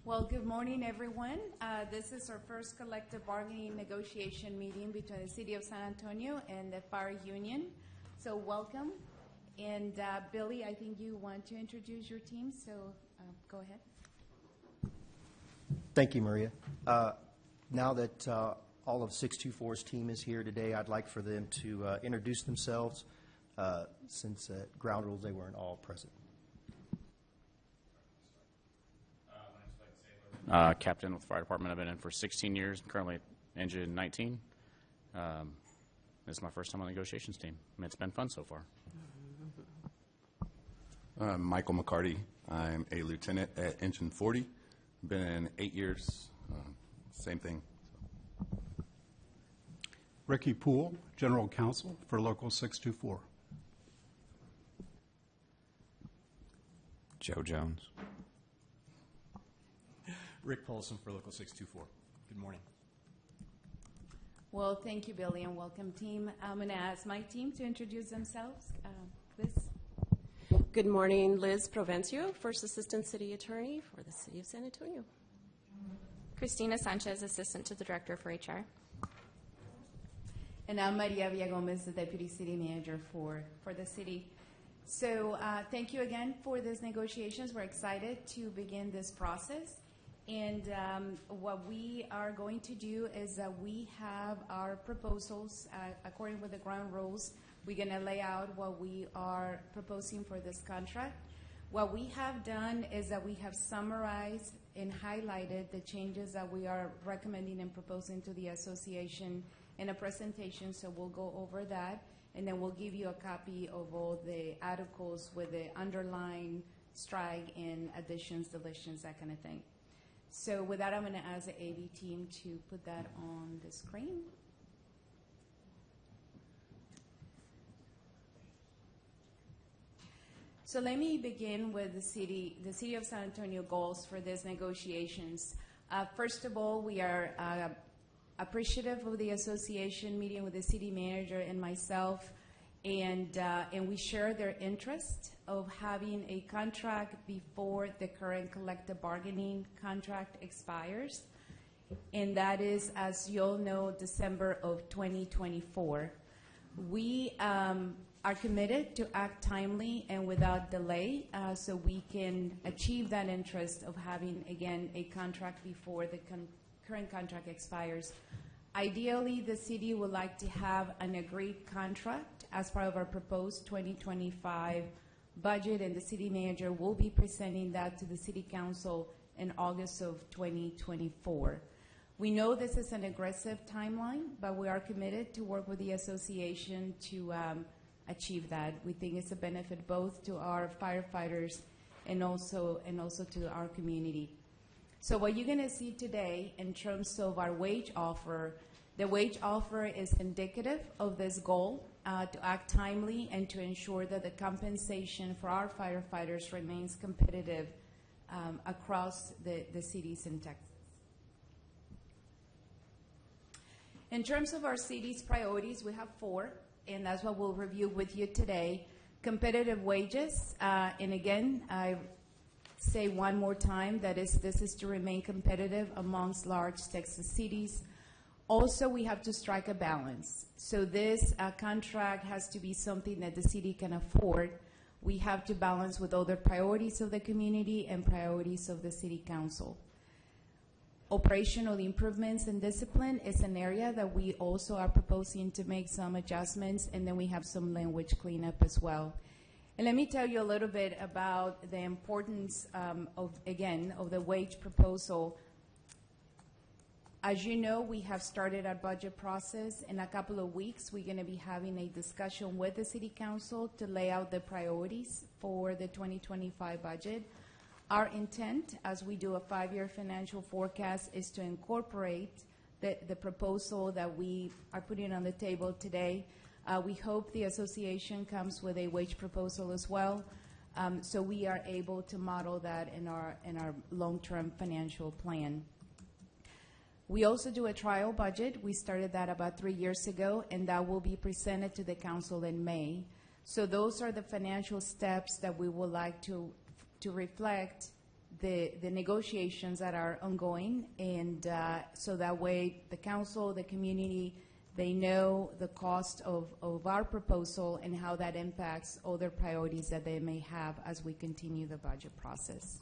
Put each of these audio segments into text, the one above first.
Well, good morning, everyone. This is our first collective bargaining negotiation meeting between the City of San Antonio and the Fire Union. So welcome. And Billy, I think you want to introduce your team, so go ahead. Thank you, Maria. Now that all of 624's team is here today, I'd like for them to introduce themselves, since at ground rules they weren't all present. Captain with the fire department. I've been in for 16 years. I'm currently engine 19. This is my first time on the negotiations team. I mean, it's been fun so far. Michael McCarty. I'm a lieutenant at engine 40. Been in 8 years. Same thing. Ricky Poole, General Counsel for Local 624. Joe Jones. Rick Paulson for Local 624. Good morning. Well, thank you, Billy, and welcome, team. I'm going to ask my team to introduce themselves. Liz. Good morning, Liz Provencio, First Assistant City Attorney for the City of San Antonio. Christina Sanchez, Assistant to the Director for HR. And I'm Maria Villagomez, the Deputy City Manager for the city. So thank you again for these negotiations. We're excited to begin this process. And what we are going to do is that we have our proposals according with the ground rules. We're going to lay out what we are proposing for this contract. What we have done is that we have summarized and highlighted the changes that we are recommending and proposing to the association in a presentation, so we'll go over that, and then we'll give you a copy of all the articles with the underline, strike, and additions, deletions, that kind of thing. So with that, I'm going to ask the AV team to put that on the screen. So let me begin with the city of San Antonio goals for these negotiations. First of all, we are appreciative of the association meeting with the city manager and myself, and we share their interest of having a contract before the current collective bargaining contract expires, and that is, as you all know, December of 2024. We are committed to act timely and without delay, so we can achieve that interest of having, again, a contract before the current contract expires. Ideally, the city would like to have an agreed contract as part of our proposed 2025 budget, and the city manager will be presenting that to the city council in August of 2024. We know this is an aggressive timeline, but we are committed to work with the association to achieve that. We think it's a benefit both to our firefighters and also to our community. So what you're going to see today in terms of our wage offer, the wage offer is indicative of this goal to act timely and to ensure that the compensation for our firefighters remains competitive across the cities in Texas. In terms of our city's priorities, we have 4, and that's what we'll review with you today. Competitive wages, and again, I say one more time that this is to remain competitive amongst large Texas cities. Also, we have to strike a balance. So this contract has to be something that the city can afford. We have to balance with other priorities of the community and priorities of the city council. Operational improvements and discipline is an area that we also are proposing to make some adjustments, and then we have some language cleanup as well. And let me tell you a little bit about the importance of the wage proposal. As you know, we have started our budget process. In a couple of weeks, we're going to be having a discussion with the City Council to lay out the priorities for the 2025 budget. Our intent, as we do a 5-year financial forecast, is to incorporate the proposal that we are putting on the table today. We hope the association comes with a wage proposal as well, so we are able to model that in our long-term financial plan. We also do a trial budget. We started that about 3 years ago, and that will be presented to the council in May. So those are the financial steps that we would like to reflect the negotiations that are ongoing, and so that way the council, the community, they know the cost of our proposal and how that impacts other priorities that they may have as we continue the budget process.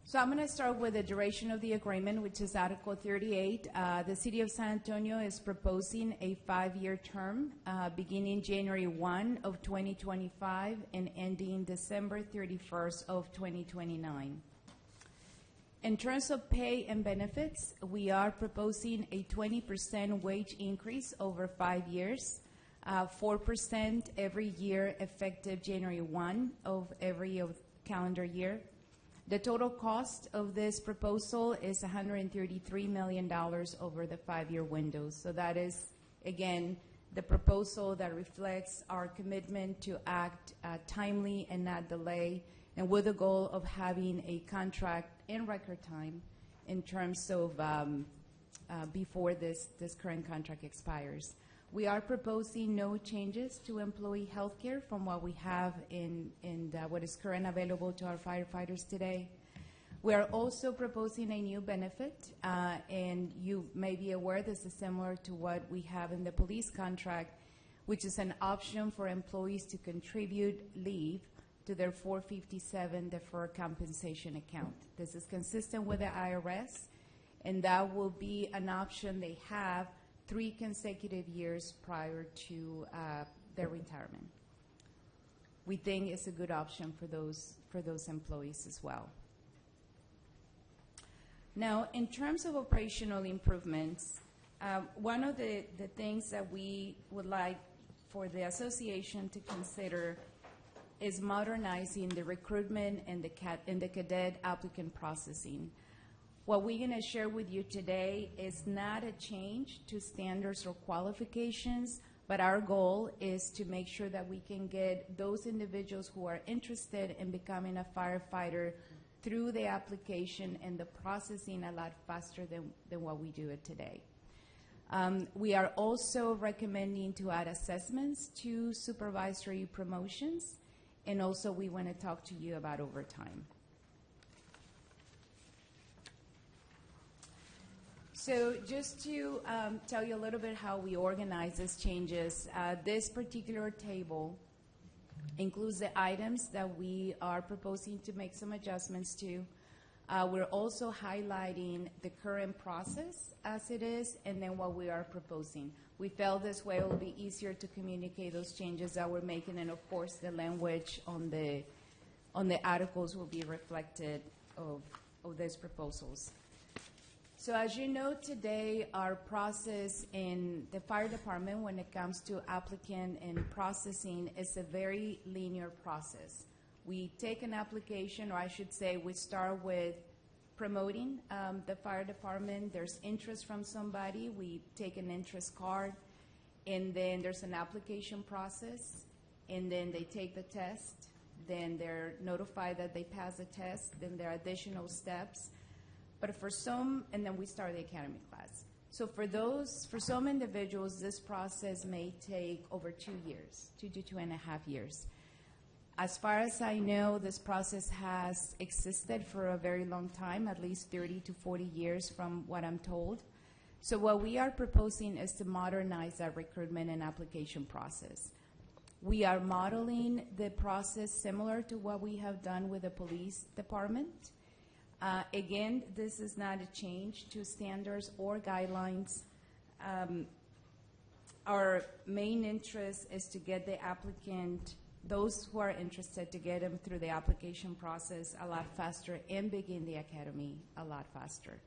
So I'm going to start with the duration of the agreement, which is Article 38. The City of San Antonio is proposing a 5-year term beginning January 1 of 2025 and ending December 31st of 2029. In terms of pay and benefits, we are proposing a 20% wage increase over 5 years, 4% every year effective January 1 of every calendar year. The total cost of this proposal is $133 million over the 5-year window. So that is, again, the proposal that reflects our commitment to act timely and not delay, and with the goal of having a contract in record time in terms of before this current contract expires. We are proposing no changes to employee health care from what we have in what is currently available to our firefighters today. We are also proposing a new benefit, and you may be aware this is similar to what we have in the police contract, which is an option for employees to contribute leave to their 457 deferred compensation account. This is consistent with the IRS, and that will be an option they have 3 consecutive years prior to their retirement. We think it's a good option for those employees as well. Now, in terms of operational improvements, one of the things that we would like for the association to consider is modernizing the recruitment and the cadet applicant processing. What we're going to share with you today is not a change to standards or qualifications, but our goal is to make sure that we can get those individuals who are interested in becoming a firefighter through the application and the processing a lot faster than what we do it today. We are also recommending to add assessments to supervisory promotions, and also we want to talk to you about overtime. So just to tell you a little bit how we organize these changes, this particular table includes the items that we are proposing to make some adjustments to. We're also highlighting the current process as it is, and then what we are proposing. We felt this way it will be easier to communicate those changes that we're making, and of course the language on the articles will be reflected of these proposals. So as you know today, our process in the fire department when it comes to applicant and processing is a very linear process. We take an application, or I should say we start with promoting the fire department. There's interest from somebody. We take an interest card, and then there's an application process, and then they take the test. Then they're notified that they passed the test. Then there are additional steps. But for some, and then we start the academy class. So for some individuals, this process may take over 2 years, 2 to 2.5 years. As far as I know, this process has existed for a very long time, at least 30 to 40 years from what I'm told. So what we are proposing is to modernize that recruitment and application process. We are modeling the process similar to what we have done with the police department. Again, this is not a change to standards or guidelines. Our main interest is to get the applicant, those who are interested, to get them through the application process a lot faster and begin the academy a lot faster.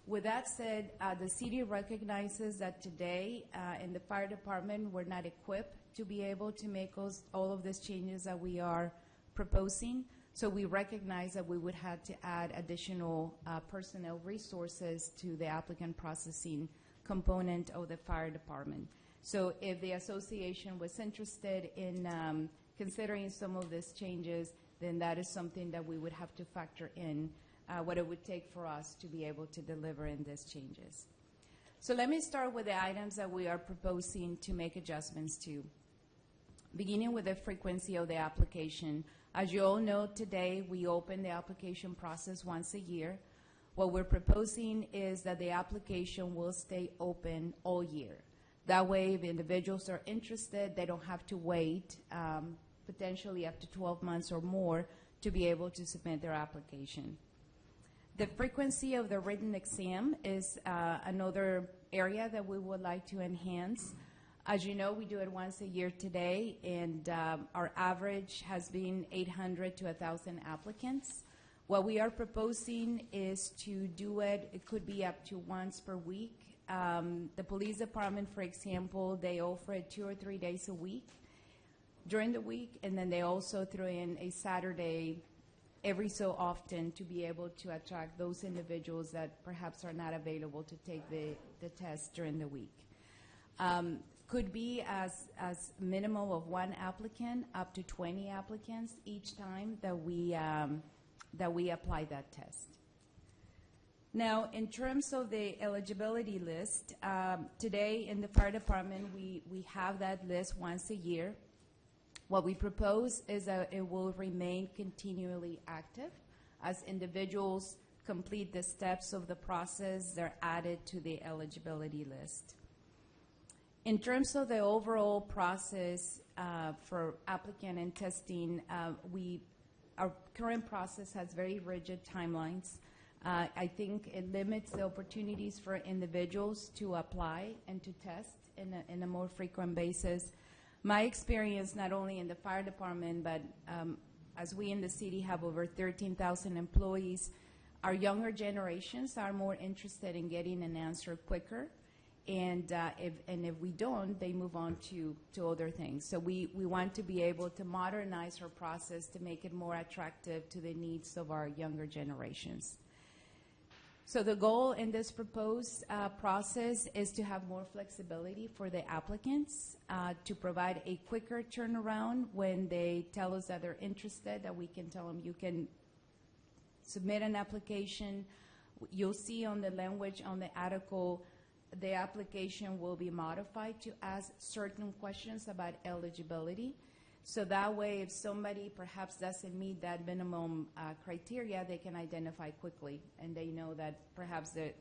With that said, the city recognizes that today in the fire department we're not equipped to be able to make all of these changes that we are proposing. So we recognize that we would have to add additional personnel resources to the applicant processing component of the fire department. So if the association was interested in considering some of these changes, then that is something that we would have to factor in what it would take for us to be able to deliver in these changes. So let me start with the items that we are proposing to make adjustments to. Beginning with the frequency of the application, As you all know, today we open the application process once a year. What we're proposing is that the application will stay open all year. That way, if individuals are interested, they don't have to wait potentially up to 12 months or more to be able to submit their application. The frequency of the written exam is another area that we would like to enhance. As you know, we do it once a year today, and our average has been 800 to 1,000 applicants. What we are proposing is to do it, it could be up to once per week. The police department, for example, they offer it 2 or 3 days a week during the week, and then they also throw in a Saturday every so often to be able to attract those individuals that perhaps are not available to take the test during the week. Could be as minimum of 1 applicant up to 20 applicants each time that we apply that test. Now, in terms of the eligibility list, today in the fire department, we have that list once a year. What we propose is that it will remain continually active. As individuals complete the steps of the process, they're added to the eligibility list. In terms of the overall process for applicant and testing, our current process has very rigid timelines. I think it limits the opportunities for individuals to apply and to test in a more frequent basis. My experience, not only in the fire department, but as we in the city have over 13,000 employees, our younger generations are more interested in getting an answer quicker. And if we don't, they move on to other things. So we want to be able to modernize our process to make it more attractive to the needs of our younger generations. So the goal in this proposed process is to have more flexibility for the applicants, to provide a quicker turnaround when they tell us that they're interested, that we can tell them you can submit an application. You'll see on the language on the article, the application will be modified to ask certain questions about eligibility. So that way, if somebody perhaps doesn't meet that minimum criteria, they can identify quickly, and they know that perhaps the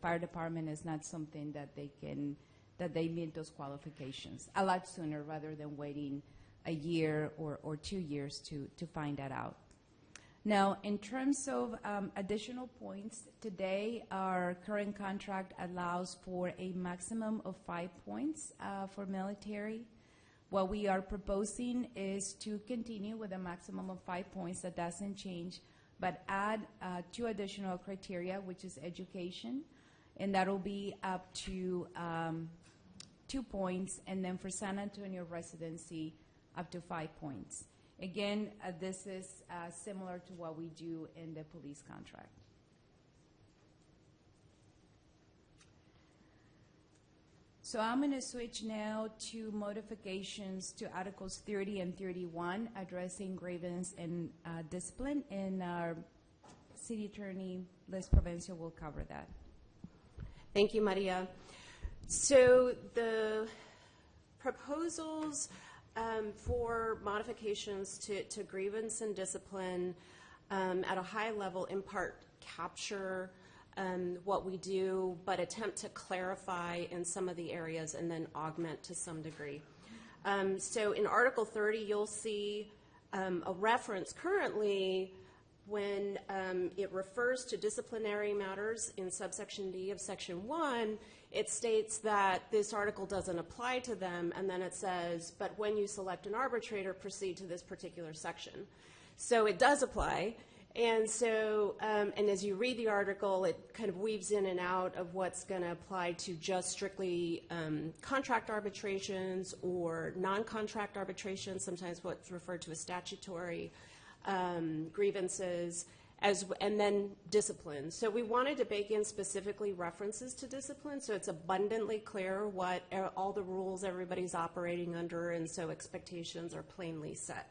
fire department is not something that they meet those qualifications a lot sooner rather than waiting a year or 2 years to find that out. Now, in terms of additional points, today our current contract allows for a maximum of 5 points for military. What we are proposing is to continue with a maximum of 5 points. That doesn't change, but add 2 additional criteria, which is education, and that'll be up to 2 points, and then for San Antonio residency, up to 5 points. Again, this is similar to what we do in the police contract. So I'm going to switch now to modifications to Articles 30 and 31, addressing grievance and discipline, and our City Attorney, Liz Provencio, will cover that. Thank you, Maria. So the proposals for modifications to grievance and discipline at a high level in part capture what we do, but attempt to clarify in some of the areas and then augment to some degree. So in Article 30, you'll see a reference currently when it refers to disciplinary matters in subsection D of Section 1, it states that this article doesn't apply to them, and then it says, but when you select an arbitrator, proceed to this particular section. So it does apply. And so, and as you read the article, it kind of weaves in and out of what's going to apply to just strictly contract arbitrations or non-contract arbitrations, sometimes what's referred to as statutory grievances, and then discipline. So we wanted to bake in specifically references to discipline, so it's abundantly clear what all the rules everybody's operating under, and so expectations are plainly set.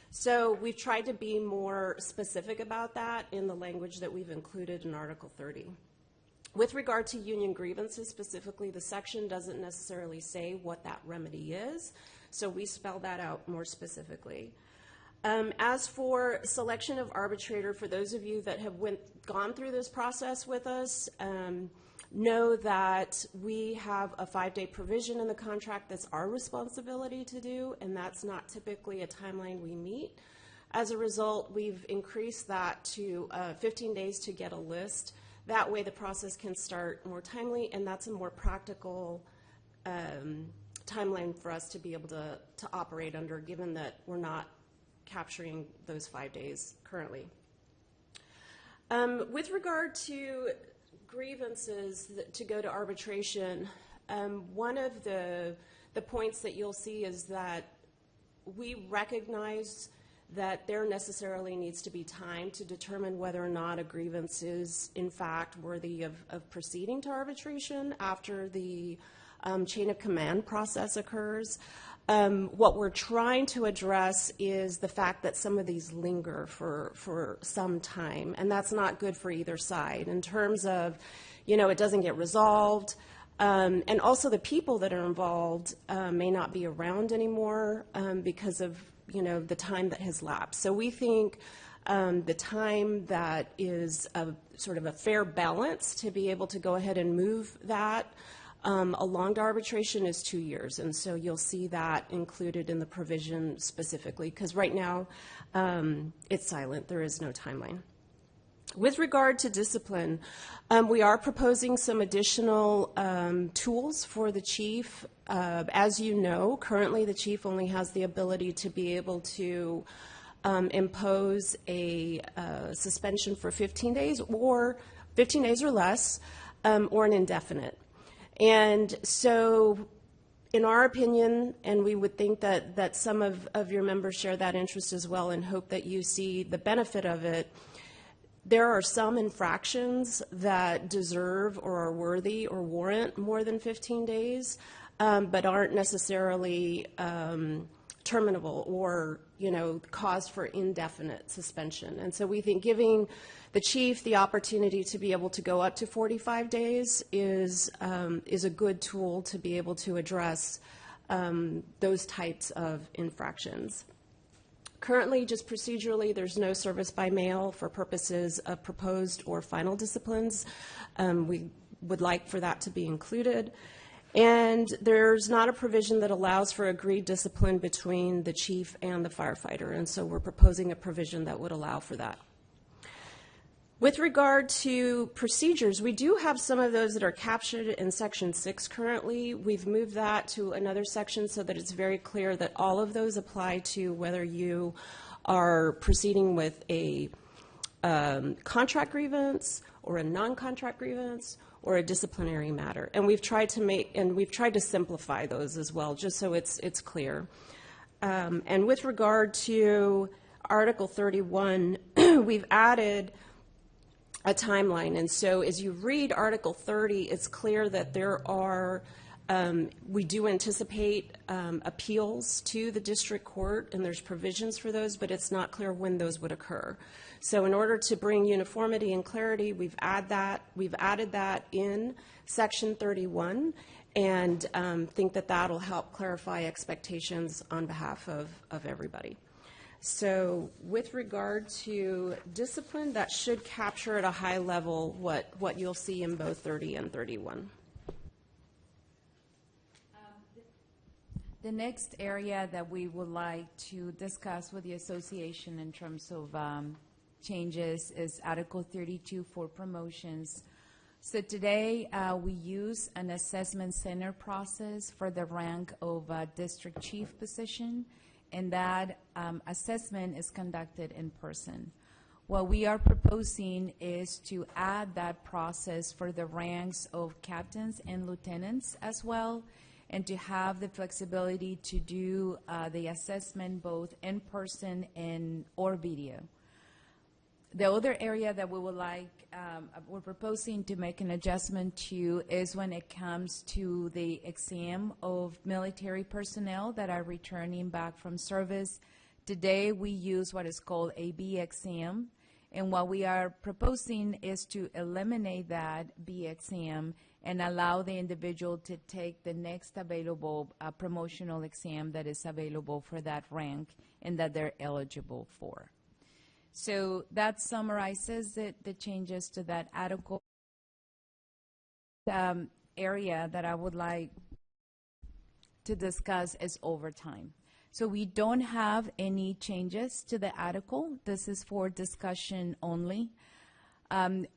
So we've tried to be more specific about that in the language that we've included in Article 30. With regard to union grievances specifically, the section doesn't necessarily say what that remedy is, so we spell that out more specifically. As for selection of arbitrator, for those of you that have gone through this process with us, know that we have a 5-day provision in the contract that's our responsibility to do, and that's not typically a timeline we meet. As a result, we've increased that to 15 days to get a list. That way the process can start more timely, and that's a more practical timeline for us to be able to operate under, given that we're not capturing those 5 days currently. With regard to grievances to go to arbitration, one of the points that you'll see is that we recognize that there necessarily needs to be time to determine whether or not a grievance is in fact worthy of proceeding to arbitration after the chain of command process occurs. What we're trying to address is the fact that some of these linger for some time, and that's not good for either side in terms of, it doesn't get resolved, and also the people that are involved may not be around anymore because of, the time that has lapsed. So we think the time that is sort of a fair balance to be able to go ahead and move that along to arbitration is 2 years, and so you'll see that included in the provision specifically, because right now it's silent. There is no timeline. With regard to discipline, we are proposing some additional tools for the chief. As you know, currently the chief only has the ability to be able to impose a suspension for 15 days or 15 days or less, or an indefinite. And so in our opinion, and we would think that some of your members share that interest as well and hope that you see the benefit of it, there are some infractions that deserve or are worthy or warrant more than 15 days, but aren't necessarily terminable or, cause for indefinite suspension. And so we think giving the chief the opportunity to be able to go up to 45 days is a good tool to be able to address those types of infractions. Currently, just procedurally, there's no service by mail for purposes of proposed or final disciplines. We would like for that to be included. And there's not a provision that allows for agreed discipline between the chief and the firefighter, and so we're proposing a provision that would allow for that. With regard to procedures, we do have some of those that are captured in Section 6 currently. We've moved that to another section so that it's very clear that all of those apply to whether you are proceeding with a contract grievance or a non-contract grievance or a disciplinary matter. And we've tried to simplify those as well, just so it's clear. And with regard to Article 31, we've added a timeline. And so as you read Article 30, it's clear that there are, we do anticipate appeals to the district court, and there's provisions for those, but it's not clear when those would occur. So in order to bring uniformity and clarity, we've added that in Section 31, and think that that'll help clarify expectations on behalf of everybody. So with regard to discipline, that should capture at a high level what you'll see in both 30 and 31. The next area that we would like to discuss with the association in terms of changes is Article 32 for promotions. So today we use an assessment center process for the rank of district chief position, and that assessment is conducted in person. What we are proposing is to add that process for the ranks of captains and lieutenants as well, and to have the flexibility to do the assessment both in person and or video. The other area that we would like, we're proposing to make an adjustment to is when it comes to the exam of military personnel that are returning back from service. Today we use what is called a B exam, And what we are proposing is to eliminate that B exam and allow the individual to take the next available promotional exam that is available for that rank and that they're eligible for. So that summarizes the changes to that article. Area that I would like to discuss is overtime. So we don't have any changes to the article. This is for discussion only.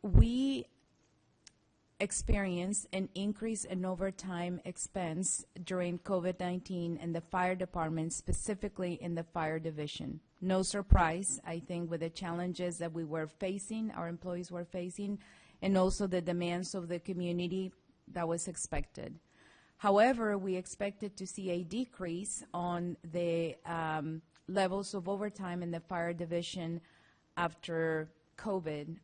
We experienced an increase in overtime expense during COVID-19 in the fire department, specifically in the fire division. No surprise, I think, with the challenges that we were facing, our employees were facing, and also the demands of the community that was expected. However, we expected to see a decrease on the levels of overtime in the fire division after COVID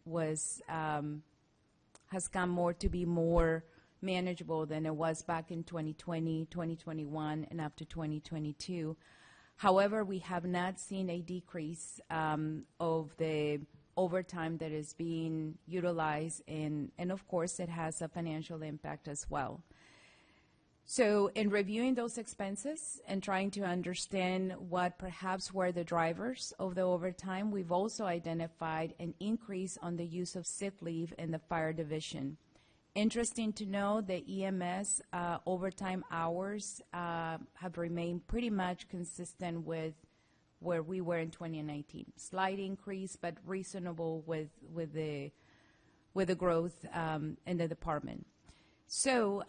has come more to be more manageable than it was back in 2020, 2021, and up to 2022. However, we have not seen a decrease of the overtime that is being utilized, and of course, it has a financial impact as well. So in reviewing those expenses and trying to understand what perhaps were the drivers of the overtime, we've also identified an increase on the use of sick leave in the fire division. Interesting to know, the EMS overtime hours have remained pretty much consistent with where we were in 2019. Slight increase, but reasonable with the growth in the department. So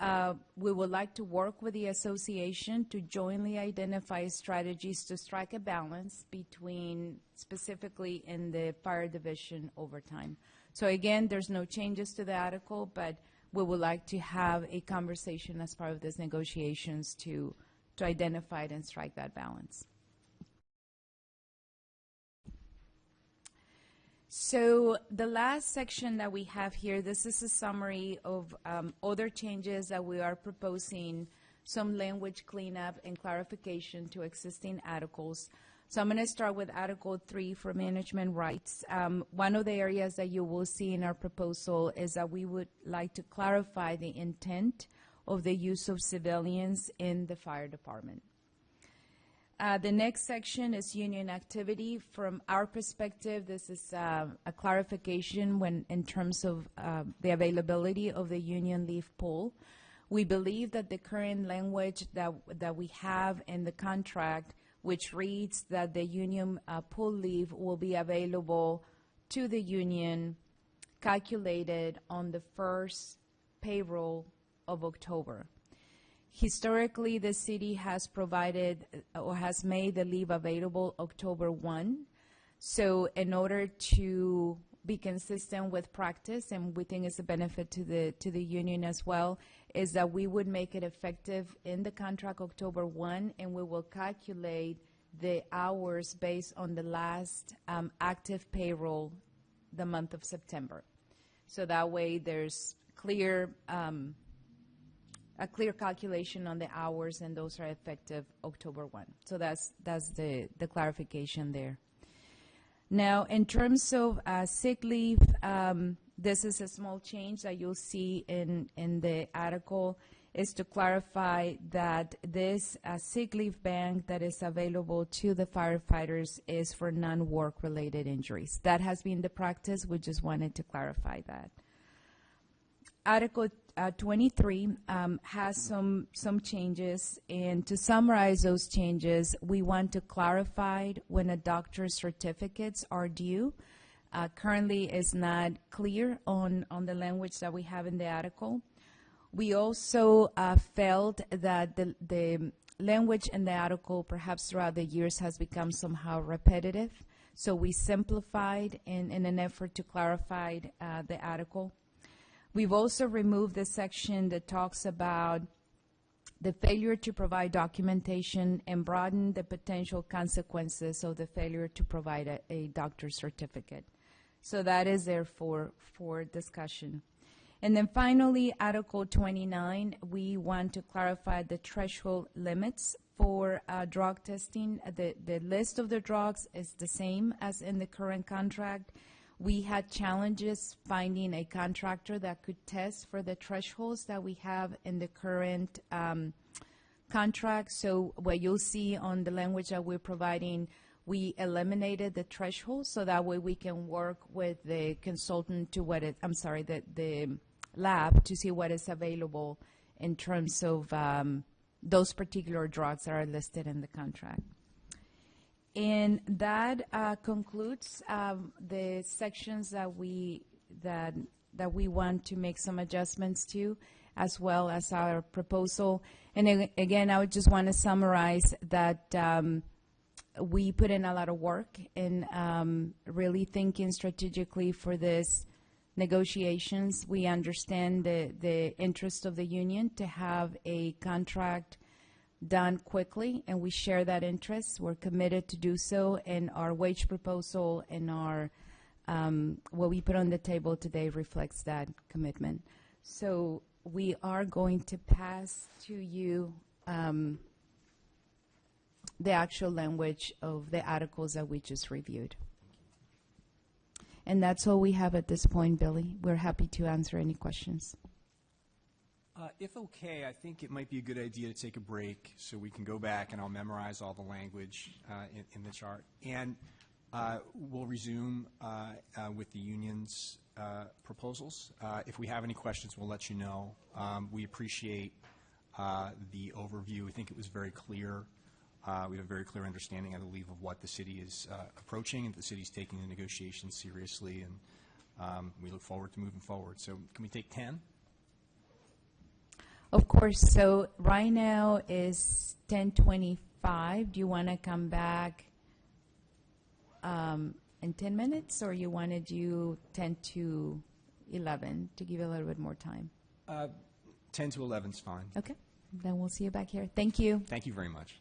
we would like to work with the association to jointly identify strategies to strike a balance between, specifically in the fire division overtime. So again, there's no changes to the article, but we would like to have a conversation as part of these negotiations to identify it and strike that balance. So the last section that we have here, this is a summary of other changes that we are proposing, some language cleanup and clarification to existing articles. So I'm going to start with Article 3 for management rights. One of the areas that you will see in our proposal is that we would like to clarify the intent of the use of civilians in the fire department. The next section is union activity. From our perspective, this is a clarification in terms of the availability of the union leave pool. We believe that the current language that we have in the contract, which reads that the union pool leave will be available to the union, calculated on the first payroll of October. Historically, the city has provided or has made the leave available October 1. So in order to be consistent with practice, and we think it's a benefit to the union as well, is that we would make it effective in the contract October 1, and we will calculate the hours based on the last active payroll the month of September. So that way there's a clear calculation on the hours, and those are effective October 1. So that's the clarification there. Now, in terms of sick leave, this is a small change that you'll see in the article, is to clarify that this sick leave bank that is available to the firefighters is for non-work related injuries. That has been the practice. We just wanted to clarify that. Article 23 has some changes, and to summarize those changes, we want to clarify when a doctor's certificates are due. Currently, it's not clear on the language that we have in the article. We also felt that the language in the article, perhaps throughout the years, has become somehow repetitive. So we simplified in an effort to clarify the article. We've also removed the section that talks about the failure to provide documentation and broaden the potential consequences of the failure to provide a doctor's certificate. So that is there for discussion. And then finally, Article 29, we want to clarify the threshold limits for drug testing. The list of the drugs is the same as in the current contract. We had challenges finding a contractor that could test for the thresholds that we have in the current contract. So what you'll see on the language that we're providing, we eliminated the threshold so that way we can work with the consultant to the lab to see what is available in terms of those particular drugs that are listed in the contract. And that concludes the sections that we want to make some adjustments to, as well as our proposal. And again, I would just want to summarize that we put in a lot of work in really thinking strategically for this negotiations. We understand the interest of the union to have a contract done quickly, and we share that interest. We're committed to do so, and our wage proposal and our what we put on the table today reflects that commitment. So we are going to pass to you the actual language of the articles that we just reviewed. And that's all we have at this point, Billy. We're happy to answer any questions. If okay, I think it might be a good idea to take a break so we can go back and I'll memorize all the language in the chart. And we'll resume with the union's proposals. If we have any questions, we'll let you know. We appreciate the overview. We think it was very clear. We have a very clear understanding, I believe, of what the city is approaching, and the city's taking the negotiations seriously, and we look forward to moving forward. So can we take 10? Of course. So right now is 10:25. Do you want to come back in 10 minutes, or you want to do 10 to 11 to give you a little bit more time? 10 to 11 is fine. Okay. Then we'll see you back here. Thank you. Thank you very much.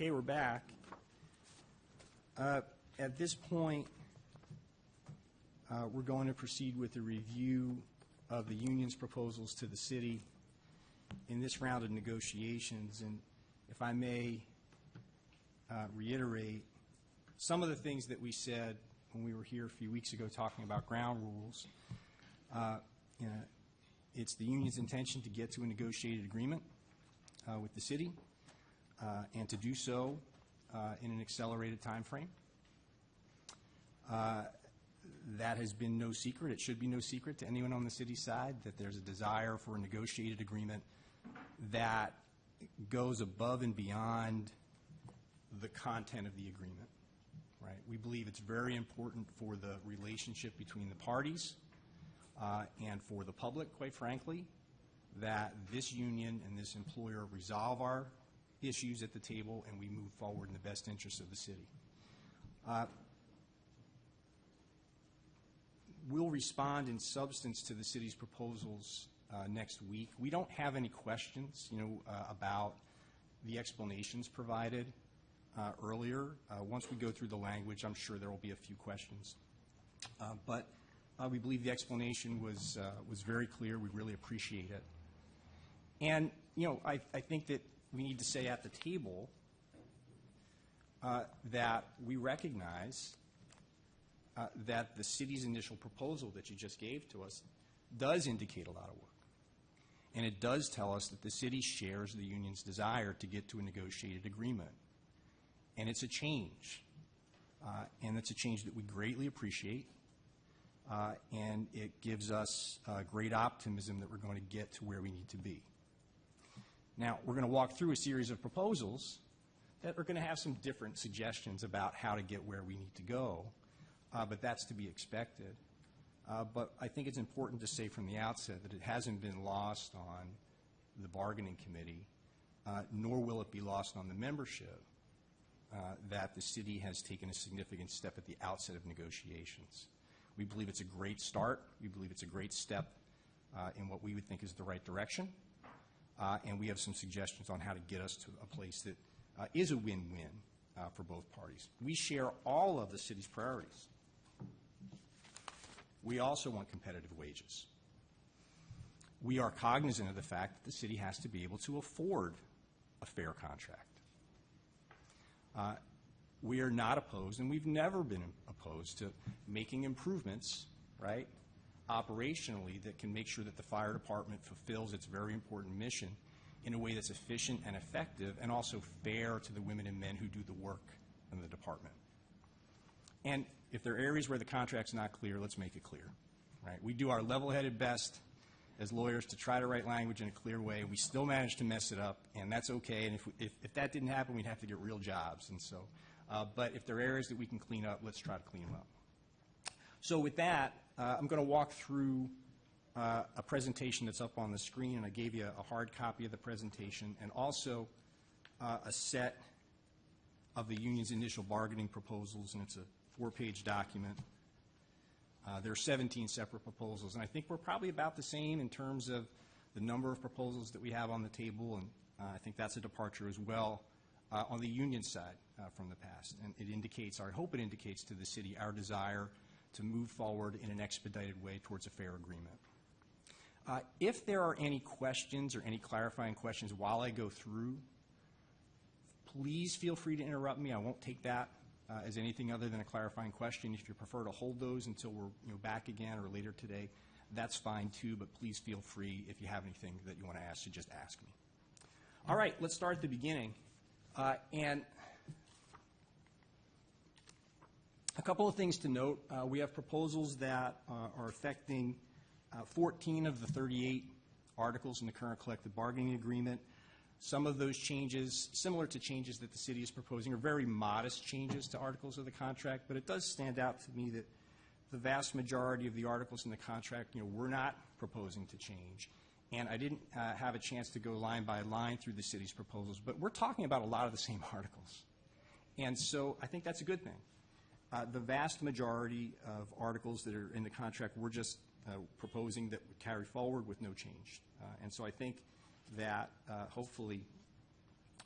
Okay, we're back. At this point, we're going to proceed with a review of the union's proposals to the city in this round of negotiations. And if I may reiterate some of the things that we said when we were here a few weeks ago talking about ground rules. It's the union's intention to get to a negotiated agreement with the city and to do so in an accelerated time frame. That has been no secret. It should be no secret to anyone on the city side that there's a desire for a negotiated agreement that goes above and beyond the content of the agreement, right? We believe it's very important for the relationship between the parties and for the public, quite frankly, that this union and this employer resolve our issues at the table and we move forward in the best interest of the city. We'll respond in substance to the city's proposals next week. We don't have any questions, about the explanations provided earlier. Once we go through the language, I'm sure there will be a few questions. But we believe the explanation was very clear. We really appreciate it. And, I think that we need to say at the table that we recognize that the city's initial proposal that you just gave to us does indicate a lot of work. And it does tell us that the city shares the union's desire to get to a negotiated agreement. And it's a change. And it's a change that we greatly appreciate. And it gives us great optimism that we're going to get to where we need to be. Now, we're going to walk through a series of proposals that are going to have some different suggestions about how to get where we need to go. But that's to be expected. But I think it's important to say from the outset that it hasn't been lost on the bargaining committee, nor will it be lost on the membership, that the city has taken a significant step at the outset of negotiations. We believe it's a great start. We believe it's a great step in what we would think is the right direction. And we have some suggestions on how to get us to a place that is a win-win for both parties. We share all of the city's priorities. We also want competitive wages. We are cognizant of the fact that the city has to be able to afford a fair contract. We are not opposed, and we've never been opposed to making improvements, right, operationally that can make sure that the fire department fulfills its very important mission in a way that's efficient and effective and also fair to the women and men who do the work in the department. And if there are areas where the contract's not clear, let's make it clear, right? We do our level-headed best as lawyers to try to write language in a clear way. We still manage to mess it up, and that's okay. And if that didn't happen, we'd have to get real jobs. And so, but if there are areas that we can clean up, let's try to clean them up. So with that, I'm going to walk through a presentation that's up on the screen, and I gave you a hard copy of the presentation, and also a set of the union's initial bargaining proposals, and it's a 4-page document. There are 17 separate proposals, and I think we're probably about the same in terms of the number of proposals that we have on the table, and I think that's a departure as well on the union side from the past. And it indicates, or I hope it indicates to the city, our desire to move forward in an expedited way towards a fair agreement. If there are any questions or any clarifying questions while I go through, please feel free to interrupt me. I won't take that as anything other than a clarifying question. If you prefer to hold those until we're back again or later today, that's fine too, but please feel free if you have anything that you want to ask to just ask me. All right, let's start at the beginning. And a couple of things to note. We have proposals that are affecting 14 of the 38 articles in the current collective bargaining agreement. Some of those changes, similar to changes that the city is proposing, are very modest changes to articles of the contract, but it does stand out to me that the vast majority of the articles in the contract, we're not proposing to change. And I didn't have a chance to go line by line through the city's proposals, but we're talking about a lot of the same articles. And so I think that's a good thing. The vast majority of articles that are in the contract, we're just proposing that would carry forward with no change. And so I think that hopefully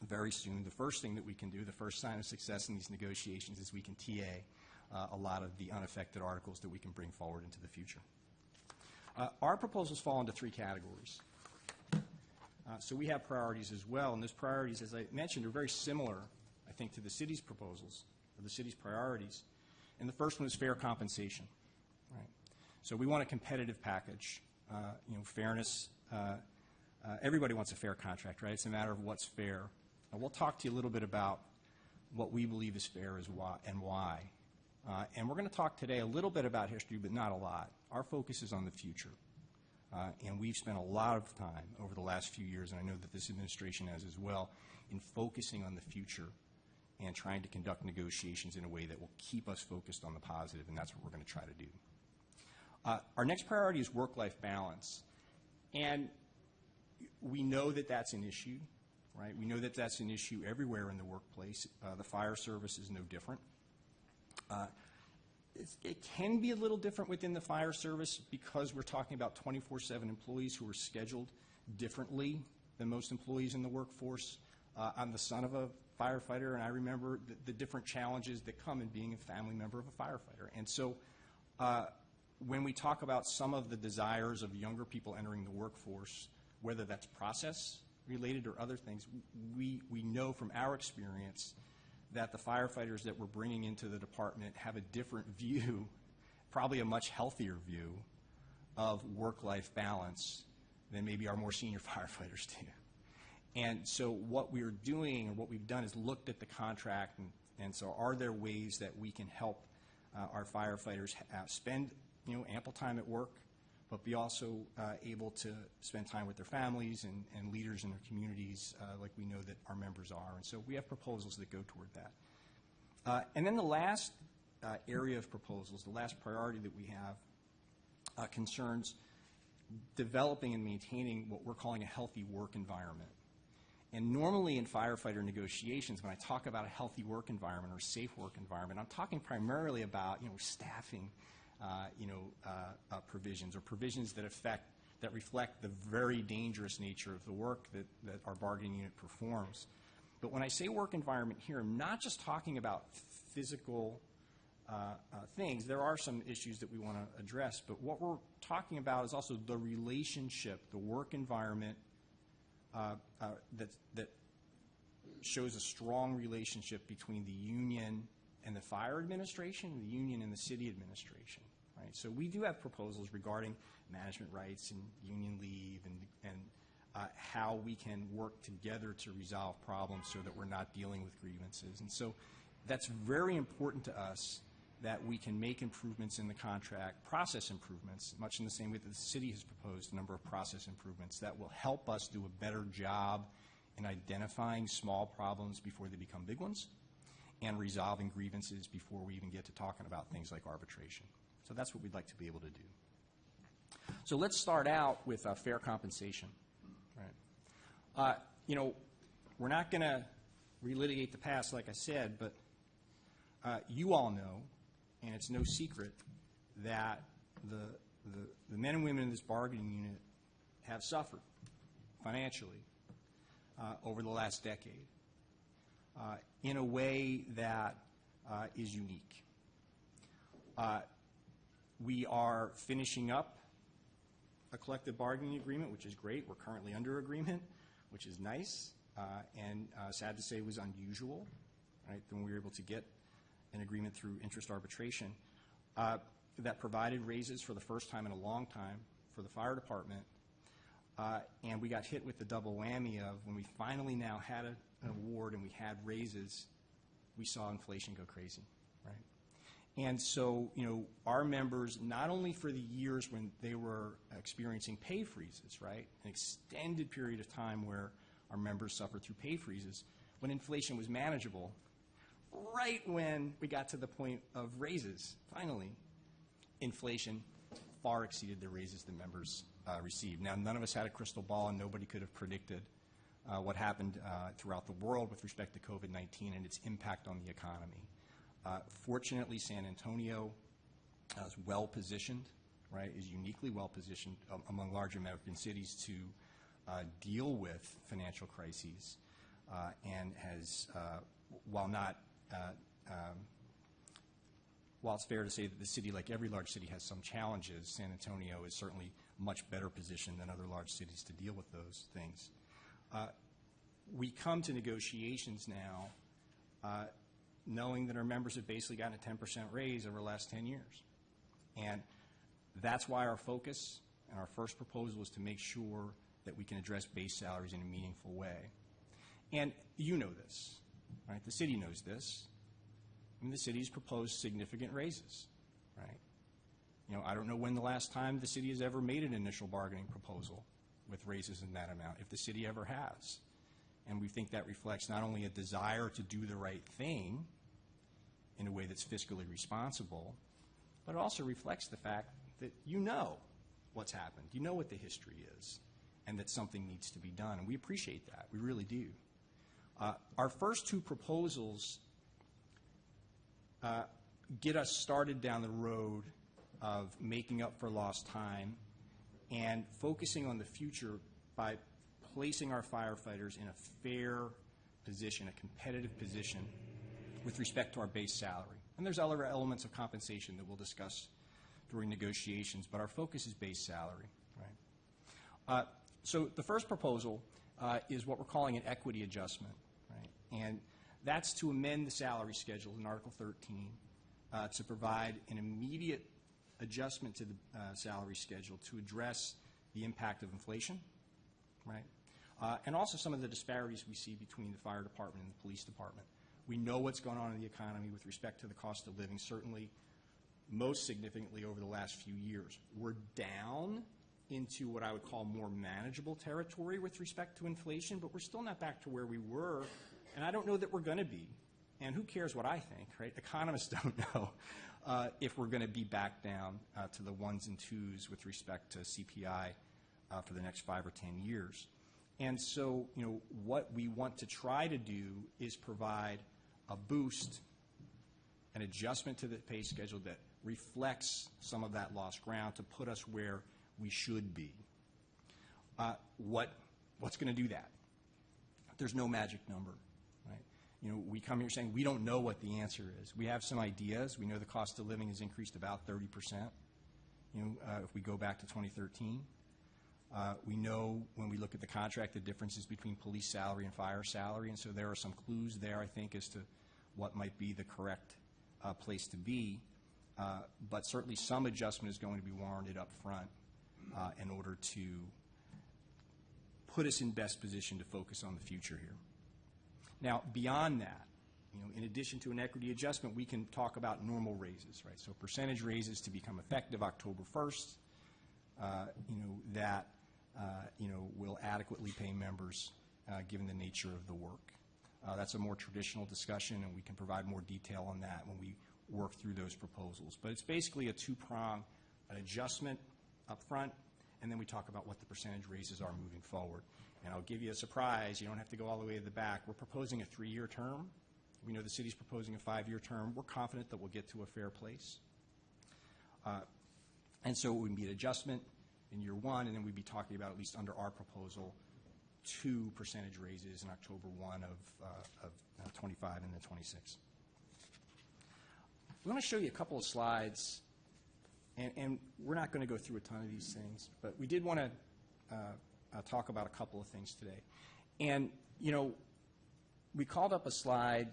very soon. The first thing that we can do, the first sign of success in these negotiations, is we can TA a lot of the unaffected articles that we can bring forward into the future. Our proposals fall into 3 categories. So we have priorities as well, and those priorities, as I mentioned, are very similar, I think, to the city's proposals, or the city's priorities. And the first one is fair compensation. Right? So we want a competitive package, fairness. Everybody wants a fair contract, right? It's a matter of what's fair. We'll talk to you a little bit about what we believe is fair and why. And we're going to talk today a little bit about history, but not a lot. Our focus is on the future. And we've spent a lot of time over the last few years, and I know that this administration has as well, in focusing on the future and trying to conduct negotiations in a way that will keep us focused on the positive, and that's what we're going to try to do. Our next priority is work-life balance. And we know that that's an issue, right? We know that that's an issue everywhere in the workplace. The fire service is no different. It can be a little different within the fire service because we're talking about 24/7 employees who are scheduled differently than most employees in the workforce. I'm the son of a firefighter, and I remember the different challenges that come in being a family member of a firefighter. And so when we talk about some of the desires of younger people entering the workforce, whether that's process related or other things, we know from our experience that the firefighters that we're bringing into the department have a different view, probably a much healthier view, of work-life balance than maybe our more senior firefighters do. And so what we're doing, or what we've done, is looked at the contract, and so are there ways that we can help our firefighters spend ample time at work, but be also able to spend time with their families and leaders in their communities like we know that our members are. And so we have proposals that go toward that. And then the last area of proposals, the last priority that we have concerns developing and maintaining what we're calling a healthy work environment. And normally in firefighter negotiations, when I talk about a healthy work environment or a safe work environment, I'm talking primarily about staffing provisions, or provisions that reflect the very dangerous nature of the work that our bargaining unit performs. But when I say work environment here, I'm not just talking about physical things. There are some issues that we want to address, but what we're talking about is also the relationship, the work environment that shows a strong relationship between the union and the fire administration, and the union and the city administration. Right? So we do have proposals regarding management rights and union leave and how we can work together to resolve problems so that we're not dealing with grievances. And so that's very important to us, that we can make improvements in the contract, process improvements, much in the same way that the city has proposed a number of process improvements that will help us do a better job in identifying small problems before they become big ones, and resolving grievances before we even get to talking about things like arbitration. So that's what we'd like to be able to do. So let's start out with fair compensation. Right? We're not going to relitigate the past, like I said, but you all know, and it's no secret, that the men and women in this bargaining unit have suffered financially over the last decade in a way that is unique. We are finishing up a collective bargaining agreement, which is great. We're currently under agreement, which is nice, and sad to say was unusual, right, when we were able to get an agreement through interest arbitration that provided raises for the first time in a long time for the fire department. And we got hit with the double whammy of, when we finally now had an award and we had raises, we saw inflation go crazy, right? And so, our members, not only for the years when they were experiencing pay freezes, right, an extended period of time where our members suffered through pay freezes, when inflation was manageable, right when we got to the point of raises, finally, inflation far exceeded the raises the members received. Now, none of us had a crystal ball, and nobody could have predicted what happened throughout the world with respect to COVID-19 and its impact on the economy. Fortunately, San Antonio is well-positioned, right, is uniquely well-positioned among large American cities to deal with financial crises. and has, while not, while it's fair to say that the city, like every large city, has some challenges, San Antonio is certainly much better positioned than other large cities to deal with those things. We come to negotiations now knowing that our members have basically gotten a 10% raise over the last 10 years. And that's why our focus and our first proposal is to make sure that we can address base salaries in a meaningful way. And you know this, right? The city knows this. I mean, the city's proposed significant raises, right? You know, I don't know when the last time the city has ever made an initial bargaining proposal with raises in that amount, if the city ever has. And we think that reflects not only a desire to do the right thing in a way that's fiscally responsible, but it also reflects the fact that you know what's happened, you know what the history is, and that something needs to be done. And we appreciate that. We really do. Our first two proposals get us started down the road of making up for lost time and focusing on the future by placing our firefighters in a fair position, a competitive position with respect to our base salary. And there's other elements of compensation that we'll discuss during negotiations, but our focus is base salary, right? So the first proposal is what we're calling an equity adjustment, right? And that's to amend the salary schedule in Article 13 to provide an immediate adjustment to the salary schedule to address the impact of inflation, right? And also some of the disparities we see between the fire department and the police department. We know what's going on in the economy with respect to the cost of living, certainly most significantly over the last few years. We're down into what I would call more manageable territory with respect to inflation, but we're still not back to where we were, and I don't know that we're going to be. And who cares what I think, right? Economists don't know if we're going to be back down to the ones and twos with respect to CPI for the next 5 or 10 years. And so, you know, what we want to try to do is provide a boost, an adjustment to the pay schedule that reflects some of that lost ground to put us where we should be. What's going to do that? There's no magic number, right? You know, we come here saying we don't know what the answer is. We have some ideas. We know the cost of living has increased about 30%, you know, if we go back to 2013. We know when we look at the contract the differences between police salary and fire salary, and so there are some clues there, I think, as to what might be the correct place to be. But certainly some adjustment is going to be warranted up front in order to put us in best position to focus on the future here. Now, beyond that, you know, in addition to an equity adjustment, we can talk about normal raises, right? So percentage raises to become effective October 1st, you know, that, you know, will adequately pay members given the nature of the work. That's a more traditional discussion, and we can provide more detail on that when we work through those proposals. But it's basically a two-prong, an adjustment up front, and then we talk about what the percentage raises are moving forward. And I'll give you a surprise. You don't have to go all the way to the back. We're proposing a 3-year term. We know the city's proposing a 5-year term. We're confident that we'll get to a fair place. And so it would be an adjustment in year 1, and then we'd be talking about, at least under our proposal, 2 percentage raises in October 1 of 25 and then 26. We want to show you a couple of slides, and we're not going to go through a ton of these things, but we did want to talk about a couple of things today. And, you know, we called up a slide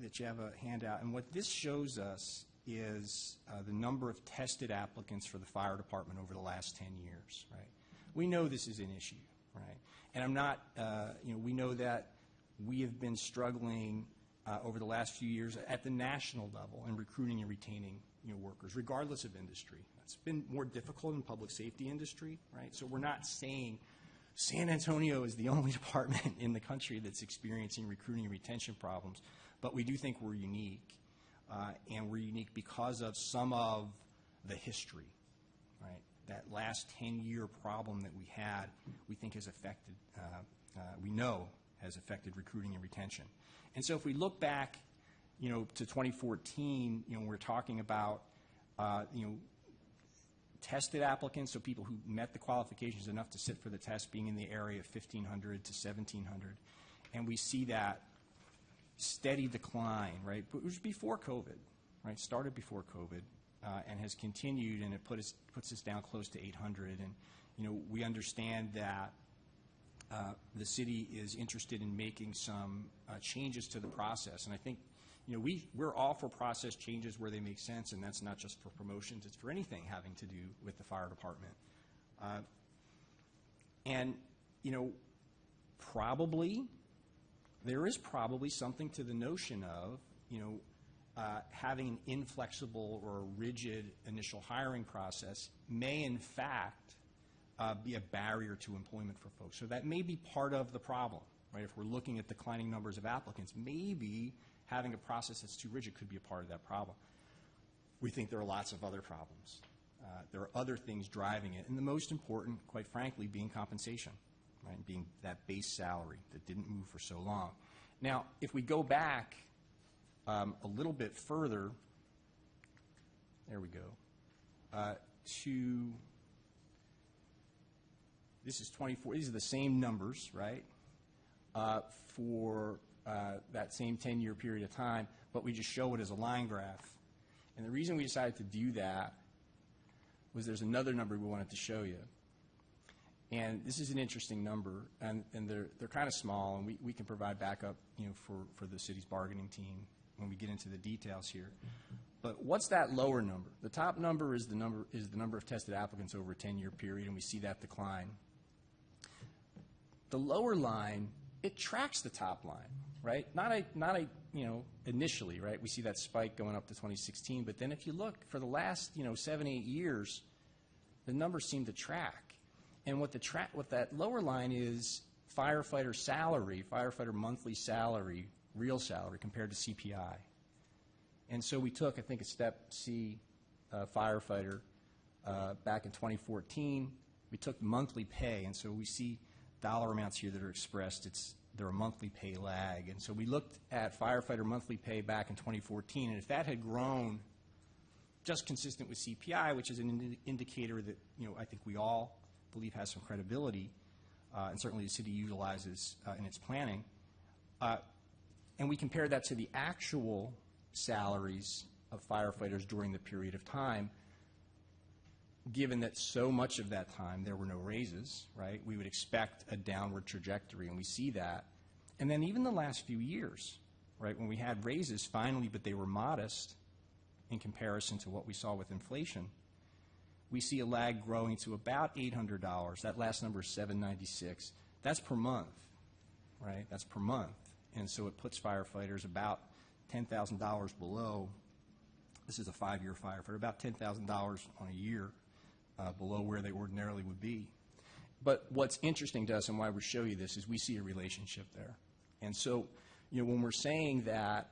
that you have a handout, and what this shows us is the number of tested applicants for the fire department over the last 10 years, right? We know this is an issue, right? And I'm not, you know, we know that we have been struggling over the last few years at the national level in recruiting and retaining, you know, workers, regardless of industry. It's been more difficult in public safety industry, right? So we're not saying San Antonio is the only department in the country that's experiencing recruiting and retention problems, but we do think we're unique, and we're unique because of some of the history, right? That last 10-year problem that we had, we think has affected, we know has affected recruiting and retention. And so if we look back, you know, to 2014, you know, we're talking about, you know, tested applicants, so people who met the qualifications enough to sit for the test, being in the area of 1,500 to 1,700. And we see that steady decline, right? But it was before COVID, right? Started before COVID and has continued, and it puts us down close to 800. And, you know, we understand that the city is interested in making some changes to the process. And I think, you know, we're all for process changes where they make sense, and that's not just for promotions, it's for anything having to do with the fire department. And, you know, there is probably something to the notion of, you know, having an inflexible or rigid initial hiring process may in fact be a barrier to employment for folks. So that may be part of the problem, right? If we're looking at declining numbers of applicants, maybe having a process that's too rigid could be a part of that problem. We think there are lots of other problems. There are other things driving it, and the most important, quite frankly, being compensation, right? Being that base salary that didn't move for so long. Now, if we go back a little bit further, there we go, to, this is 24, these are the same numbers, right, for that same 10-year period of time, but we just show it as a line graph. And the reason we decided to do that was there's another number we wanted to show you. And this is an interesting number, and they're kind of small, and we can provide backup, you know, for the city's bargaining team when we get into the details here. But what's that lower number? The top number is the number of tested applicants over a 10-year period, and we see that decline. The lower line, it tracks the top line, right? Not a you know, initially, right? We see that spike going up to 2016, but then if you look for the last, you know, 7, 8 years, the numbers seem to track. And what that lower line is firefighter salary, firefighter monthly salary, real salary compared to CPI. And so we took, I think, a step C firefighter back in 2014. We took monthly pay, and so we see dollar amounts here that are expressed. They're a monthly pay lag. And so we looked at firefighter monthly pay back in 2014, and if that had grown just consistent with CPI, which is an indicator that, you know, I think we all believe has some credibility, and certainly the city utilizes in its planning, and we compare that to the actual salaries of firefighters during the period of time, given that so much of that time there were no raises, right, we would expect a downward trajectory, and we see that. And then even the last few years, right, when we had raises finally, but they were modest in comparison to what we saw with inflation, we see a lag growing to about $800. That last number is $796. That's per month, right? That's per month. And so it puts firefighters about $10,000 below. This is a 5-year firefighter, about $10,000 on a year below where they ordinarily would be. But what's interesting to us and why we show you this is we see a relationship there. And so, you know, when we're saying that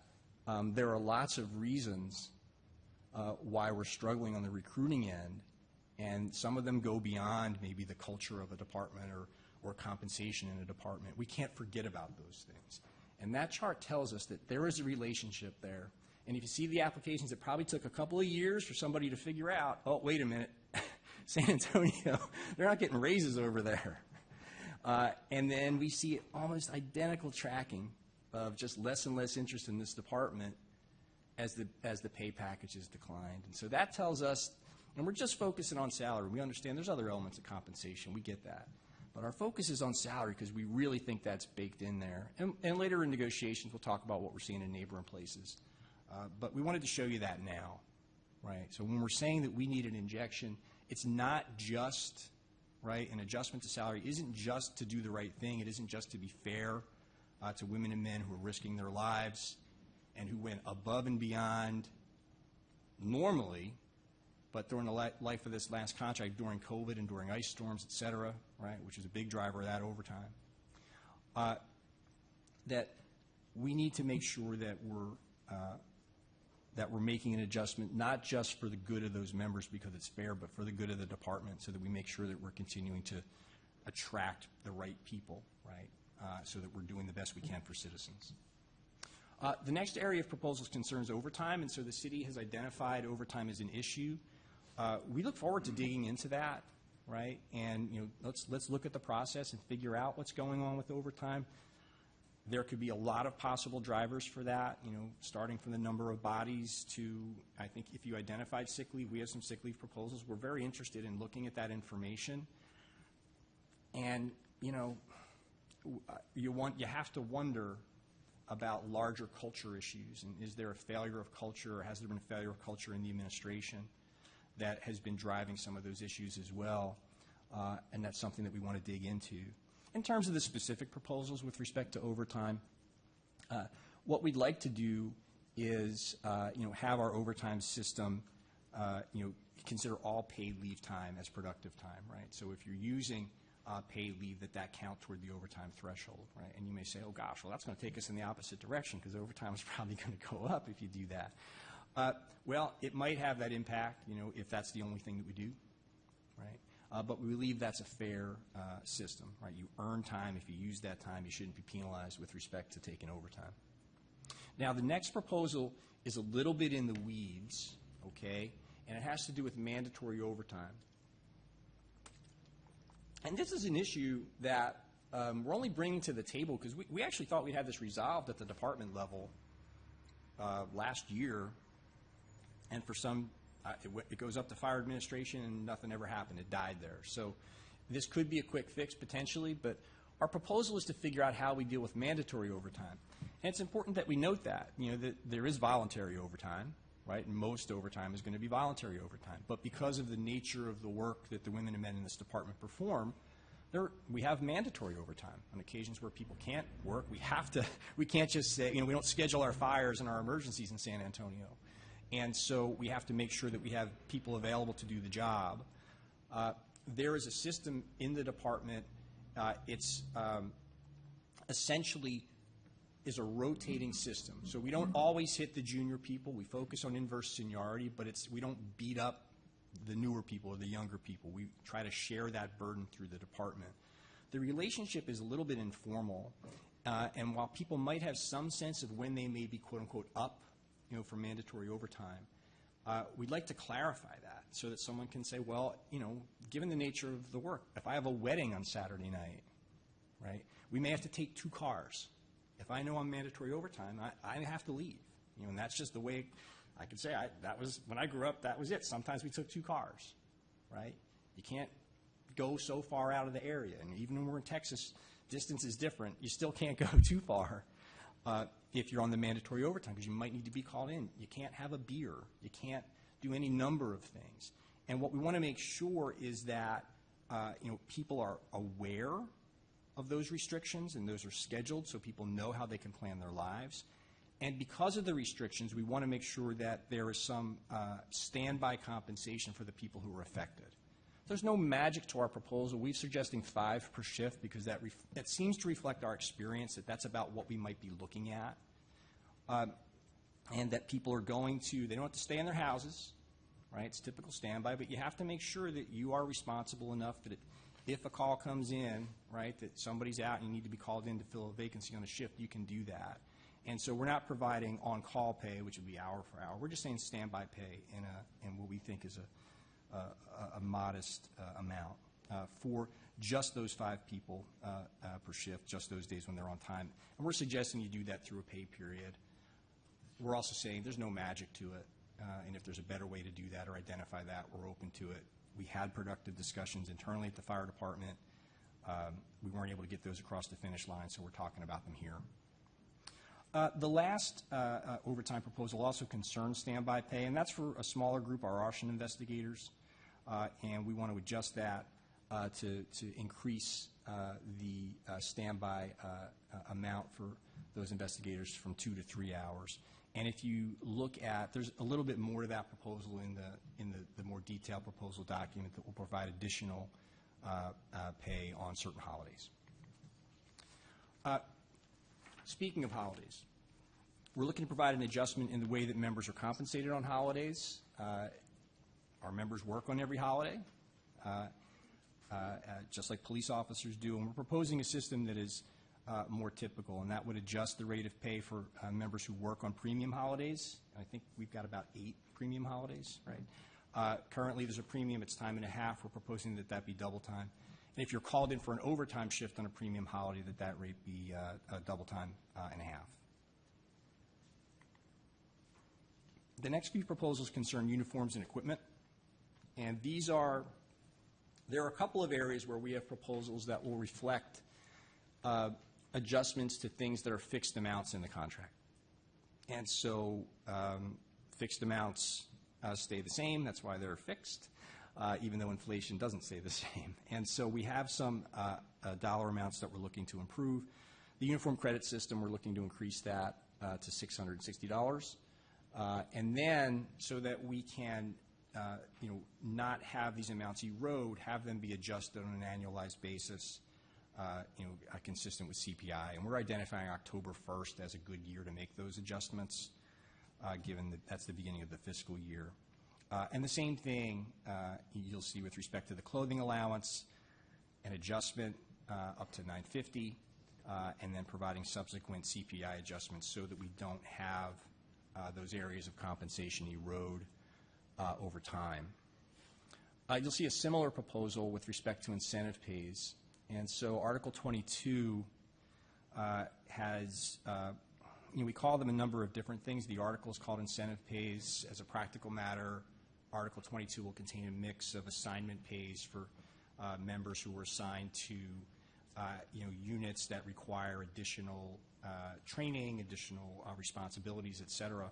there are lots of reasons why we're struggling on the recruiting end, and some of them go beyond maybe the culture of a department or compensation in a department, we can't forget about those things. And that chart tells us that there is a relationship there. And if you see the applications, it probably took a couple of years for somebody to figure out, oh, wait a minute, San Antonio, they're not getting raises over there. And then we see almost identical tracking of just less and less interest in this department as the pay packages declined. And so that tells us, and we're just focusing on salary. We understand there's other elements of compensation. We get that. But our focus is on salary because we really think that's baked in there. And later in negotiations, we'll talk about what we're seeing in neighboring places. But we wanted to show you that now, right? So when we're saying that we need an injection, it's not just, right, an adjustment to salary isn't just to do the right thing. It isn't just to be fair to women and men who are risking their lives and who went above and beyond normally, but during the life of this last contract, during COVID and during ice storms, et cetera, right, which is a big driver of that overtime, that we need to make sure that we're making an adjustment, not just for the good of those members because it's fair, but for the good of the department, so that we make sure that we're continuing to attract the right people, right, so that we're doing the best we can for citizens. The next area of proposals concerns overtime, and so the city has identified overtime as an issue. We look forward to digging into that, right? And you know, let's look at the process and figure out what's going on with overtime. There could be a lot of possible drivers for that, starting from the number of bodies to, I think if you identified sick leave, we have some sick leave proposals. We're very interested in looking at that information. And, you have to wonder about larger culture issues, and is there a failure of culture, or has there been a failure of culture in the administration that has been driving some of those issues as well, and that's something that we want to dig into. In terms of the specific proposals with respect to overtime, what we'd like to do is, have our overtime system, consider all paid leave time as productive time, right? So if you're using paid leave, that count toward the overtime threshold, right? And you may say, oh gosh, well that's going to take us in the opposite direction because overtime is probably going to go up if you do that. Well, it might have that impact, if that's the only thing that we do, right? But we believe that's a fair system, right? You earn time. If you use that time, you shouldn't be penalized with respect to taking overtime. Now, the next proposal is a little bit in the weeds, okay? And it has to do with mandatory overtime. And this is an issue that we're only bringing to the table because we actually thought we had this resolved at the department level last year, and for some, it goes up to fire administration and nothing ever happened. It died there. So this could be a quick fix potentially, but our proposal is to figure out how we deal with mandatory overtime. And it's important that we note that, that there is voluntary overtime, right? And most overtime is going to be voluntary overtime. But because of the nature of the work that the women and men in this department perform, we have mandatory overtime on occasions where people can't work. We can't just say, we don't schedule our fires and our emergencies in San Antonio. And so we have to make sure that we have people available to do the job. There is a system in the department. It's essentially is a rotating system. So we don't always hit the junior people. We focus on inverse seniority, but we don't beat up the newer people or the younger people. We try to share that burden through the department. The relationship is a little bit informal, and while people might have some sense of when they may be quote-unquote up, for mandatory overtime, we'd like to clarify that so that someone can say, well, given the nature of the work, if I have a wedding on Saturday night, right, we may have to take 2 cars. If I know I'm mandatory overtime, I have to leave. And that's just the way I could say. That was when I grew up. That was it. Sometimes we took 2 cars, right? You can't go so far out of the area, and even when we're in Texas, distance is different. You still can't go too far if you're on the mandatory overtime because you might need to be called in. You can't have a beer. You can't do any number of things. And what we want to make sure is that people are aware of those restrictions, and those are scheduled so people know how they can plan their lives. And because of the restrictions, we want to make sure that there is some standby compensation for the people who are affected. There's no magic to our proposal. We're suggesting 5 per shift because that seems to reflect our experience, that's about what we might be looking at. And that people are they don't have to stay in their houses, right? It's typical standby, but you have to make sure that you are responsible enough that if a call comes in, right, that somebody's out and you need to be called in to fill a vacancy on a shift, you can do that. And so we're not providing on-call pay, which would be hour for hour. We're just saying standby pay in what we think is a modest amount for just those 5 people per shift, just those days when they're on time. And we're suggesting you do that through a pay period. We're also saying there's no magic to it, and if there's a better way to do that or identify that, we're open to it. We had productive discussions internally at the fire department. We weren't able to get those across the finish line, so we're talking about them here. The last overtime proposal also concerns standby pay, and that's for a smaller group, our arson investigators, and we want to adjust that to increase the standby amount for those investigators from 2 to 3 hours. And if you look at, there's a little bit more to that proposal in the more detailed proposal document that will provide additional pay on certain holidays. Speaking of holidays, we're looking to provide an adjustment in the way that members are compensated on holidays. Our members work on every holiday, just like police officers do, and we're proposing a system that is more typical, and that would adjust the rate of pay for members who work on premium holidays. I think we've got about 8 premium holidays, right? Currently, there's a premium. It's time and a half. We're proposing that be double time. And if you're called in for an overtime shift on a premium holiday, that rate be a double time and a half. The next few proposals concern uniforms and equipment. And there are a couple of areas where we have proposals that will reflect adjustments to things that are fixed amounts in the contract. And so fixed amounts stay the same. That's why they're fixed, even though inflation doesn't stay the same. And so we have some dollar amounts that we're looking to improve. The uniform credit system, we're looking to increase that to $660. And then so that we can not have these amounts erode, have them be adjusted on an annualized basis, consistent with CPI. And we're identifying October 1st as a good year to make those adjustments, given that that's the beginning of the fiscal year. And the same thing you'll see with respect to the clothing allowance, an adjustment up to $950, and then providing subsequent CPI adjustments so that we don't have those areas of compensation erode over time. You'll see a similar proposal with respect to incentive pays. And so Article 22 has, we call them a number of different things. The article is called incentive pays. As a practical matter, Article 22 will contain a mix of assignment pays for members who were assigned to units that require additional training, additional responsibilities, et cetera.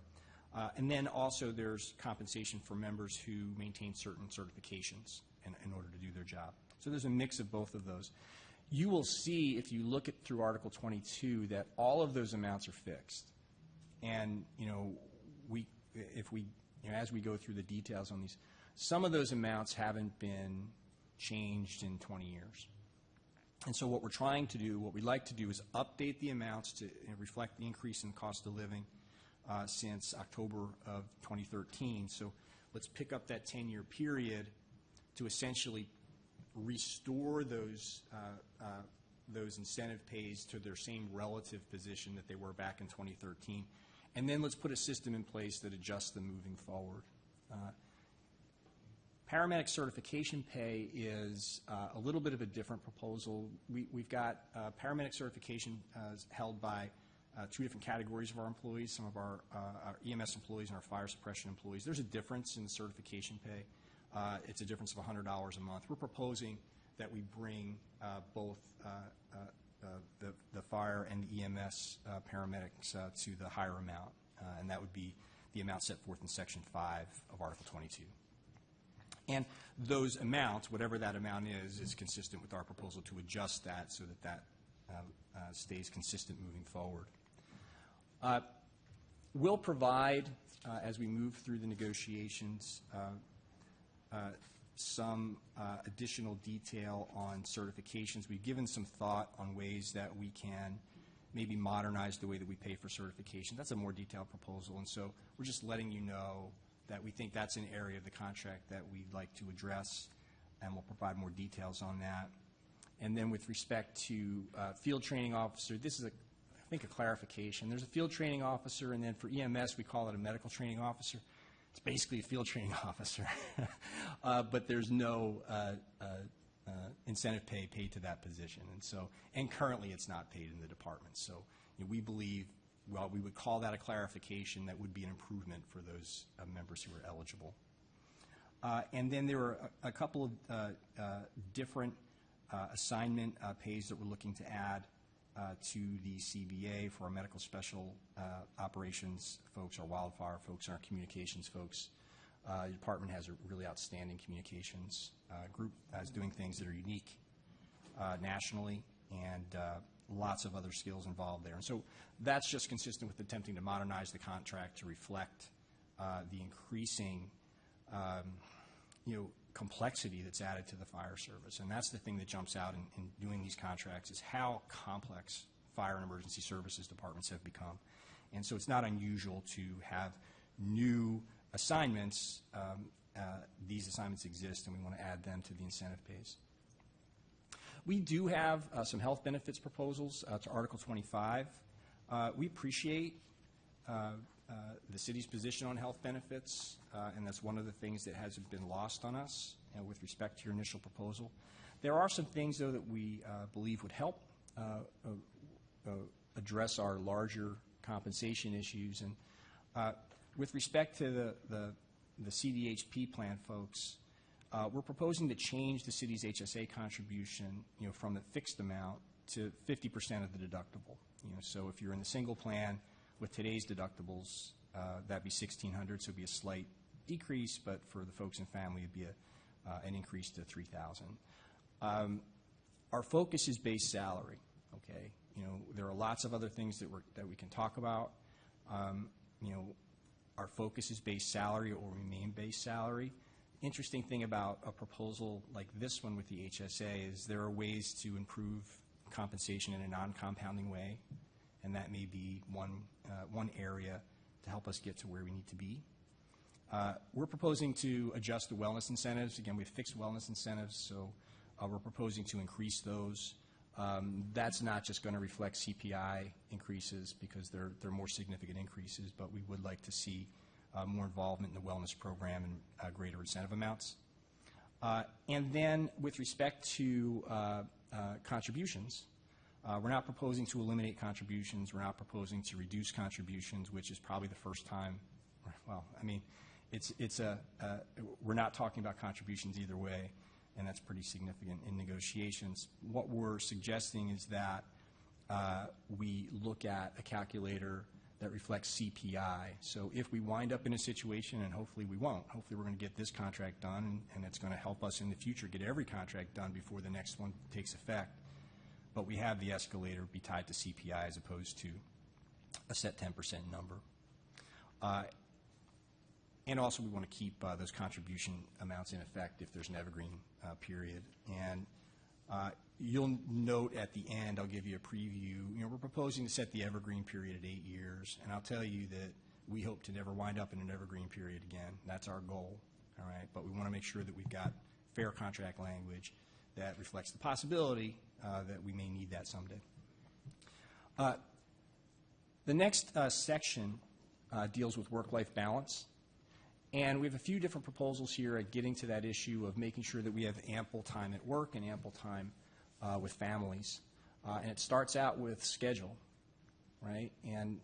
And then also there's compensation for members who maintain certain certifications in order to do their job. So there's a mix of both of those. You will see, if you look through Article 22, that all of those amounts are fixed. And, as we go through the details on these, some of those amounts haven't been changed in 20 years. And so what we're trying to do, what we'd like to do is update the amounts to reflect the increase in cost of living since October of 2013. So let's pick up that 10-year period to essentially restore those incentive pays to their same relative position that they were back in 2013. And then let's put a system in place that adjusts them moving forward. Paramedic certification pay is a little bit of a different proposal. We've got paramedic certification held by two different categories of our employees, some of our EMS employees and our fire suppression employees. There's a difference in the certification pay. It's a difference of $100 a month. We're proposing that we bring both the fire and the EMS paramedics to the higher amount, and that would be the amount set forth in Section 5 of Article 22. And those amounts, whatever that amount is consistent with our proposal to adjust that so that stays consistent moving forward. We'll provide, as we move through the negotiations, some additional detail on certifications. We've given some thought on ways that we can maybe modernize the way that we pay for certification. That's a more detailed proposal, and so we're just letting you know that we think that's an area of the contract that we'd like to address, and we'll provide more details on that. And then with respect to field training officer, this is, I think, a clarification. There's a field training officer, and then for EMS, we call it a medical training officer. It's basically a field training officer, but there's no incentive pay paid to that position, and currently it's not paid in the department. So we believe, well, we would call that a clarification that would be an improvement for those members who are eligible. And then there are a couple of different assignment pays that we're looking to add to the CBA for our medical special operations folks, our wildfire folks, and our communications folks. The department has a really outstanding communications group that's doing things that are unique nationally, and lots of other skills involved there. And so that's just consistent with attempting to modernize the contract to reflect the increasing complexity that's added to the fire service. And that's the thing that jumps out in doing these contracts, is how complex fire and emergency services departments have become. And so it's not unusual to have new assignments. These assignments exist, and we want to add them to the incentive pays. We do have some health benefits proposals to Article 25. We appreciate the city's position on health benefits, and that's one of the things that hasn't been lost on us with respect to your initial proposal. There are some things, though, that we believe would help address our larger compensation issues. And with respect to the CDHP plan, folks, we're proposing to change the city's HSA contribution, from the fixed amount to 50% of the deductible. So if you're in the single plan with today's deductibles, that'd be $1,600, so it'd be a slight decrease, but for the folks in family, it'd be an increase to $3,000. Our focus is base salary. Okay, there are lots of other things that we can talk about. Our focus is base salary or remain base salary. Interesting thing about a proposal like this one with the HSA is there are ways to improve compensation in a non-compounding way, and that may be one area to help us get to where we need to be. We're proposing to adjust the wellness incentives. Again, we have fixed wellness incentives, so we're proposing to increase those. That's not just going to reflect CPI increases because they're more significant increases, but we would like to see more involvement in the wellness program and greater incentive amounts. And then with respect to contributions, we're not proposing to eliminate contributions. We're not proposing to reduce contributions, which is probably the first time. Well, I mean, we're not talking about contributions either way, and that's pretty significant in negotiations. What we're suggesting is that we look at a calculator that reflects CPI. So if we wind up in a situation, and hopefully we won't, hopefully we're going to get this contract done, and it's going to help us in the future get every contract done before the next one takes effect. But we have the escalator be tied to CPI as opposed to a set 10% number. And also we want to keep those contribution amounts in effect if there's an evergreen period. And you'll note at the end, I'll give you a preview, we're proposing to set the evergreen period at 8 years, and I'll tell you that we hope to never wind up in an evergreen period again. That's our goal, all right? But we want to make sure that we've got fair contract language that reflects the possibility that we may need that someday. The next section deals with work-life balance. And we have a few different proposals here at getting to that issue of making sure that we have ample time at work and ample time with families. And it starts out with schedule, right? And,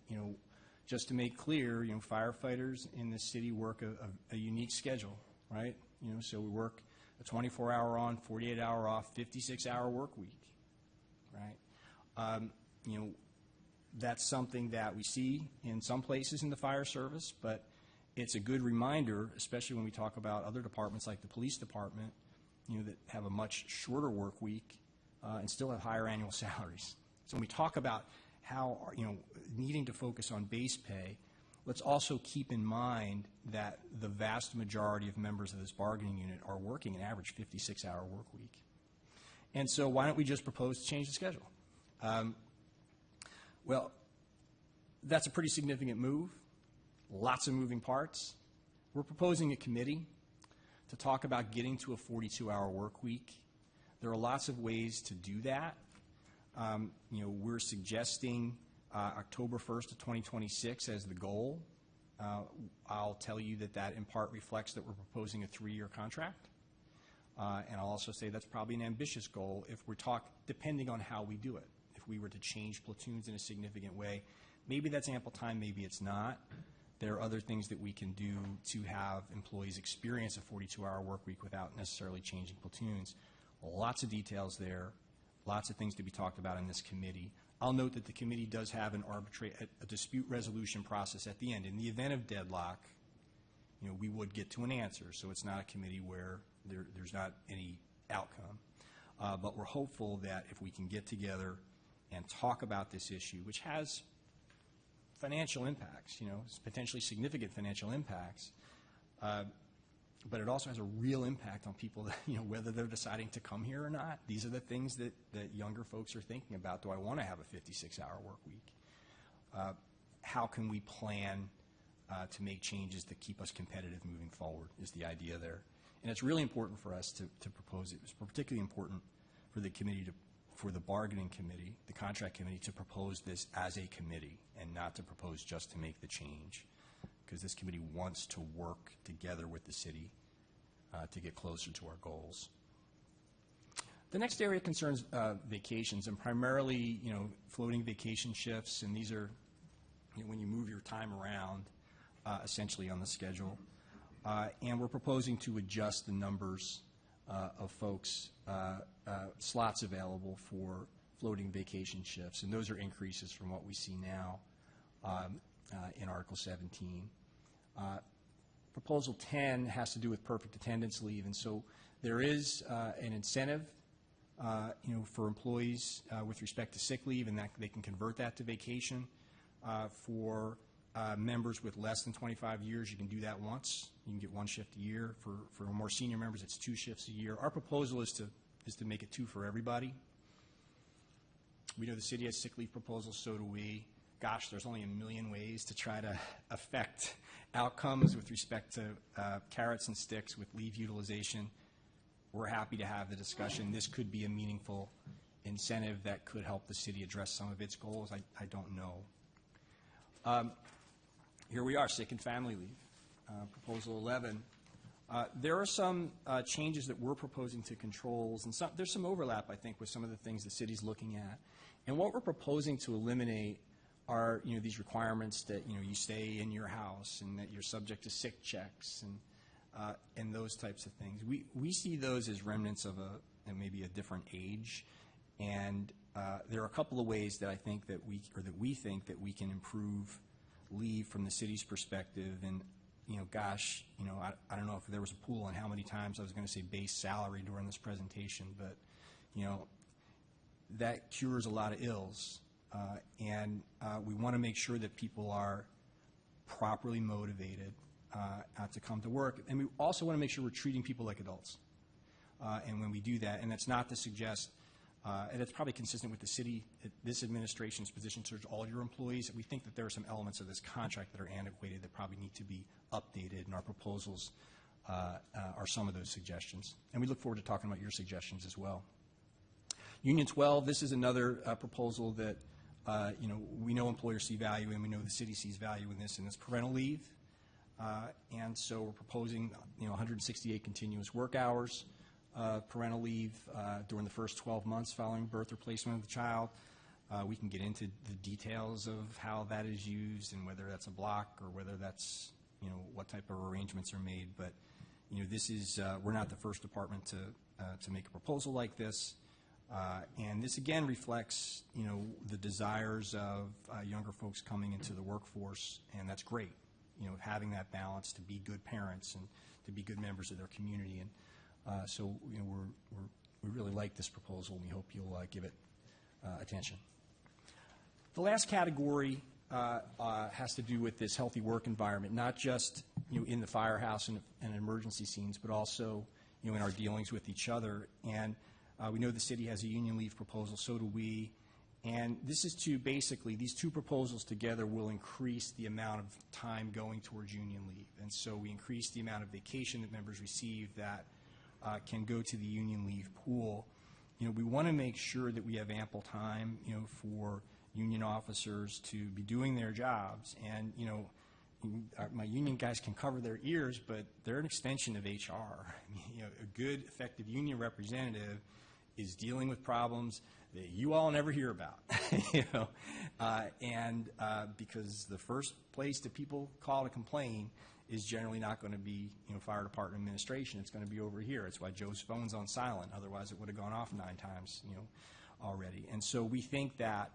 just to make clear, firefighters in the city work a unique schedule, right? So we work a 24-hour on, 48-hour off, 56-hour work week, right? That's something that we see in some places in the fire service, but it's a good reminder, especially when we talk about other departments like the police department, that have a much shorter work week and still have higher annual salaries. So when we talk about how, needing to focus on base pay, let's also keep in mind that the vast majority of members of this bargaining unit are working an average 56-hour work week. And so why don't we just propose to change the schedule? Well, that's a pretty significant move. Lots of moving parts. We're proposing a committee to talk about getting to a 42-hour work week. There are lots of ways to do that. We're suggesting October 1st of 2026 as the goal. I'll tell you that in part reflects that we're proposing a 3-year contract. And I'll also say that's probably an ambitious goal if we're depending on how we do it. If we were to change platoons in a significant way, maybe that's ample time, maybe it's not. There are other things that we can do to have employees experience a 42-hour work week without necessarily changing platoons. Lots of details there, lots of things to be talked about in this committee. I'll note that the committee does have a dispute resolution process at the end. In the event of deadlock, we would get to an answer. So it's not a committee where there's not any outcome. But we're hopeful that if we can get together and talk about this issue, which has financial impacts, potentially significant financial impacts, but it also has a real impact on people, whether they're deciding to come here or not. These are the things that younger folks are thinking about. Do I want to have a 56-hour work week? How can we plan to make changes that keep us competitive moving forward is the idea there. And it's really important for us to propose it. It's particularly important for the committee for the bargaining committee, the contract committee, to propose this as a committee and not to propose just to make the change, because this committee wants to work together with the city to get closer to our goals. The next area concerns vacations, and primarily, floating vacation shifts, and these are when you move your time around, essentially on the schedule. And we're proposing to adjust the numbers of folks, slots available for floating vacation shifts, and those are increases from what we see now in Article 17. Proposal 10 has to do with perfect attendance leave, and so there is an incentive, for employees with respect to sick leave, and that they can convert that to vacation. For members with less than 25 years, you can do that once. You can get 1 shift a year. For more senior members, it's 2 shifts a year. Our proposal is to make it 2 for everybody. We know the city has sick leave proposals, so do we. Gosh, there's only a million ways to try to affect outcomes with respect to carrots and sticks with leave utilization. We're happy to have the discussion. This could be a meaningful incentive that could help the city address some of its goals. I don't know. Here we are, sick and family leave, Proposal 11. There are some changes that we're proposing to controls, and there's some overlap, I think, with some of the things the city's looking at. And what we're proposing to eliminate are, these requirements that, you stay in your house and that you're subject to sick checks and those types of things. We see those as remnants of maybe a different age, and there are a couple of ways that I think that we think that we can improve leave from the city's perspective. And gosh, I don't know if there was a pool on how many times I was going to say base salary during this presentation, but that cures a lot of ills, and we want to make sure that people are properly motivated to come to work, and we also want to make sure we're treating people like adults. And when we do that, and that's not to suggest, and it's probably consistent with the city, this administration's position towards all your employees, we think that there are some elements of this contract that are antiquated that probably need to be updated, and our proposals are some of those suggestions. And we look forward to talking about your suggestions as well. Union 12, this is another proposal that we know employers see value in, we know the city sees value in this, and it's parental leave. And so we're proposing 168 continuous work hours, parental leave during the first 12 months following birth or placement of the child. We can get into the details of how that is used and whether that's a block or whether that's, what type of arrangements are made. But, this is, we're not the first department to make a proposal like this. And this, again, reflects, the desires of younger folks coming into the workforce, and that's great. Having that balance to be good parents and to be good members of their community. And so, we really like this proposal, and we hope you'll give it attention. The last category has to do with this healthy work environment, not just in the firehouse and emergency scenes, but also in our dealings with each other. And we know the city has a union leave proposal, so do we. And this is to basically, these two proposals together will increase the amount of time going towards union leave. And so we increase the amount of vacation that members receive that can go to the union leave pool. We want to make sure that we have ample time, for union officers to be doing their jobs. And, my union guys can cover their ears, but they're an extension of HR. A good, effective union representative is dealing with problems that you all never hear about, and because the first place that people call to complain is generally not going to be, fire department administration. It's going to be over here. It's why Joe's phone's on silent. Otherwise, it would have gone off 9 times, already. And so we think that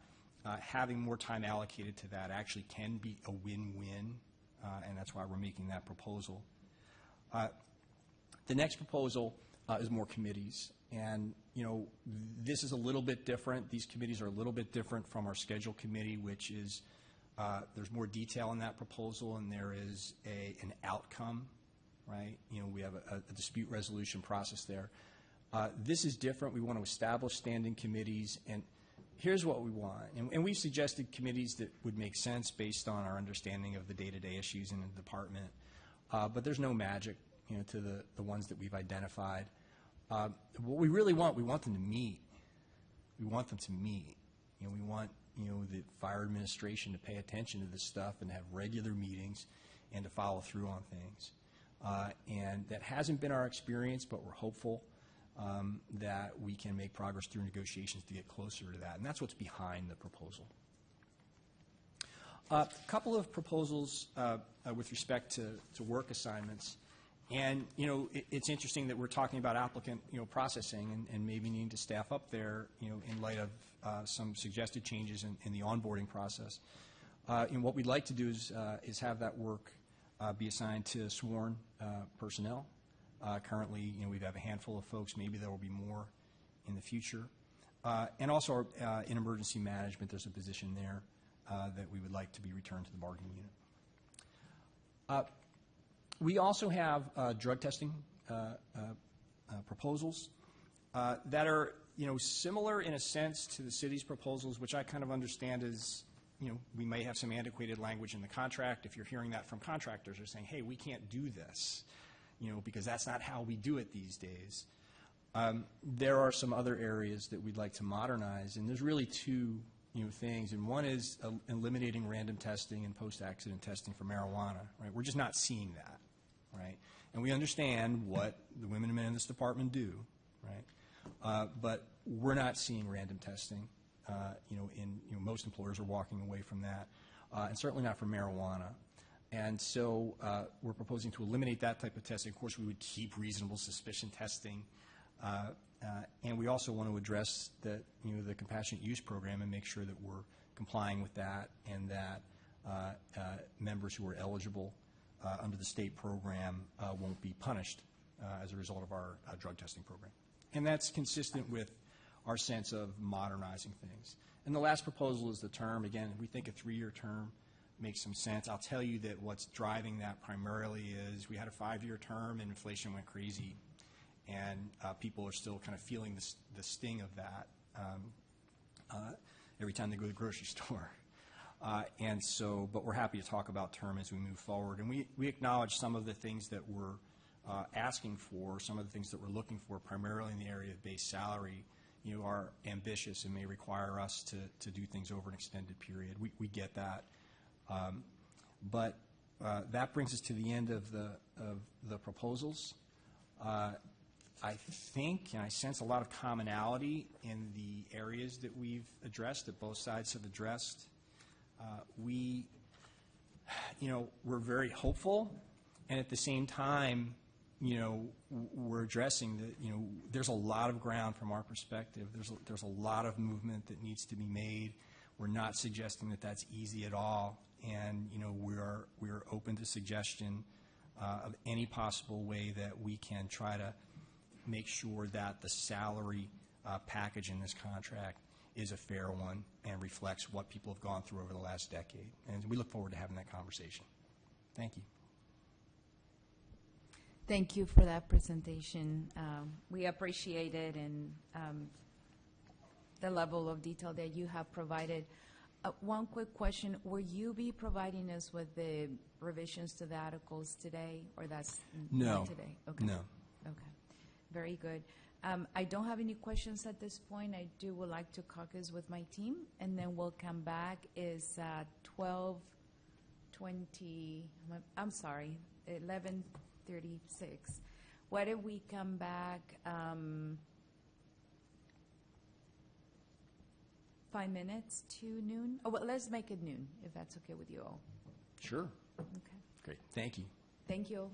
having more time allocated to that actually can be a win-win, and that's why we're making that proposal. The next proposal is more committees. And, this is a little bit different. These committees are a little bit different from our schedule committee, which is, there's more detail in that proposal, and there is an outcome, right? We have a dispute resolution process there. This is different. We want to establish standing committees, and here's what we want. And we've suggested committees that would make sense based on our understanding of the day-to-day issues in the department. But there's no magic, to the ones that we've identified. What we really want, we want them to meet. We want them to meet. We want, the fire administration to pay attention to this stuff and have regular meetings and to follow through on things. And that hasn't been our experience, but we're hopeful that we can make progress through negotiations to get closer to that. And that's what's behind the proposal. A couple of proposals with respect to work assignments. And, it's interesting that we're talking about applicant, processing and maybe needing to staff up there, in light of some suggested changes in the onboarding process. And what we'd like to do is have that work be assigned to sworn personnel. Currently, we have a handful of folks. Maybe there will be more in the future. And also in emergency management, there's a position there that we would like to be returned to the bargaining unit. We also have drug testing proposals that are, similar in a sense to the city's proposals, which I kind of understand as, we may have some antiquated language in the contract. If you're hearing that from contractors, they're saying, hey, we can't do this, because that's not how we do it these days. There are some other areas that we'd like to modernize, and there's really two things, and one is eliminating random testing and post-accident testing for marijuana, right? We're just not seeing that, right? And we understand what the women and men in this department do, right? But we're not seeing random testing. Most employers are walking away from that, and certainly not for marijuana. And so we're proposing to eliminate that type of testing. Of course, we would keep reasonable suspicion testing. And we also want to address the compassionate use program and make sure that we're complying with that, and that members who are eligible under the state program won't be punished as a result of our drug testing program. And that's consistent with our sense of modernizing things. And the last proposal is the term. Again, we think a 3-year term makes some sense. I'll tell you that what's driving that primarily is we had a 5-year term and inflation went crazy. And people are still kind of feeling the sting of that every time they go to the grocery store. And so, but we're happy to talk about term as we move forward. And we acknowledge some of the things that we're asking for, some of the things that we're looking for, primarily in the area of base salary, are ambitious and may require us to do things over an extended period. We get that. But that brings us to the end of the proposals. I think, and I sense a lot of commonality in the areas that we've addressed, that both sides have addressed. We're very hopeful, and at the same time, we're addressing that, there's a lot of ground from our perspective. There's a lot of movement that needs to be made. We're not suggesting that that's easy at all, and, we're open to suggestion of any possible way that we can try to make sure that the salary package in this contract is a fair one and reflects what people have gone through over the last decade. And we look forward to having that conversation. Thank you. Thank you for that presentation. We appreciate it, and the level of detail that you have provided. One quick question. Will you be providing us with the revisions to the articles today, or that's No. not today? Okay. No. Okay. Very good. I don't have any questions at this point. I would like to caucus with my team, and then we'll come back. Is 12:20, I'm sorry, 11:36. Why don't we come back 5 minutes to noon? Oh, well, let's make it noon, if that's okay with you all. Sure. Okay. Great. Thank you. Thank you.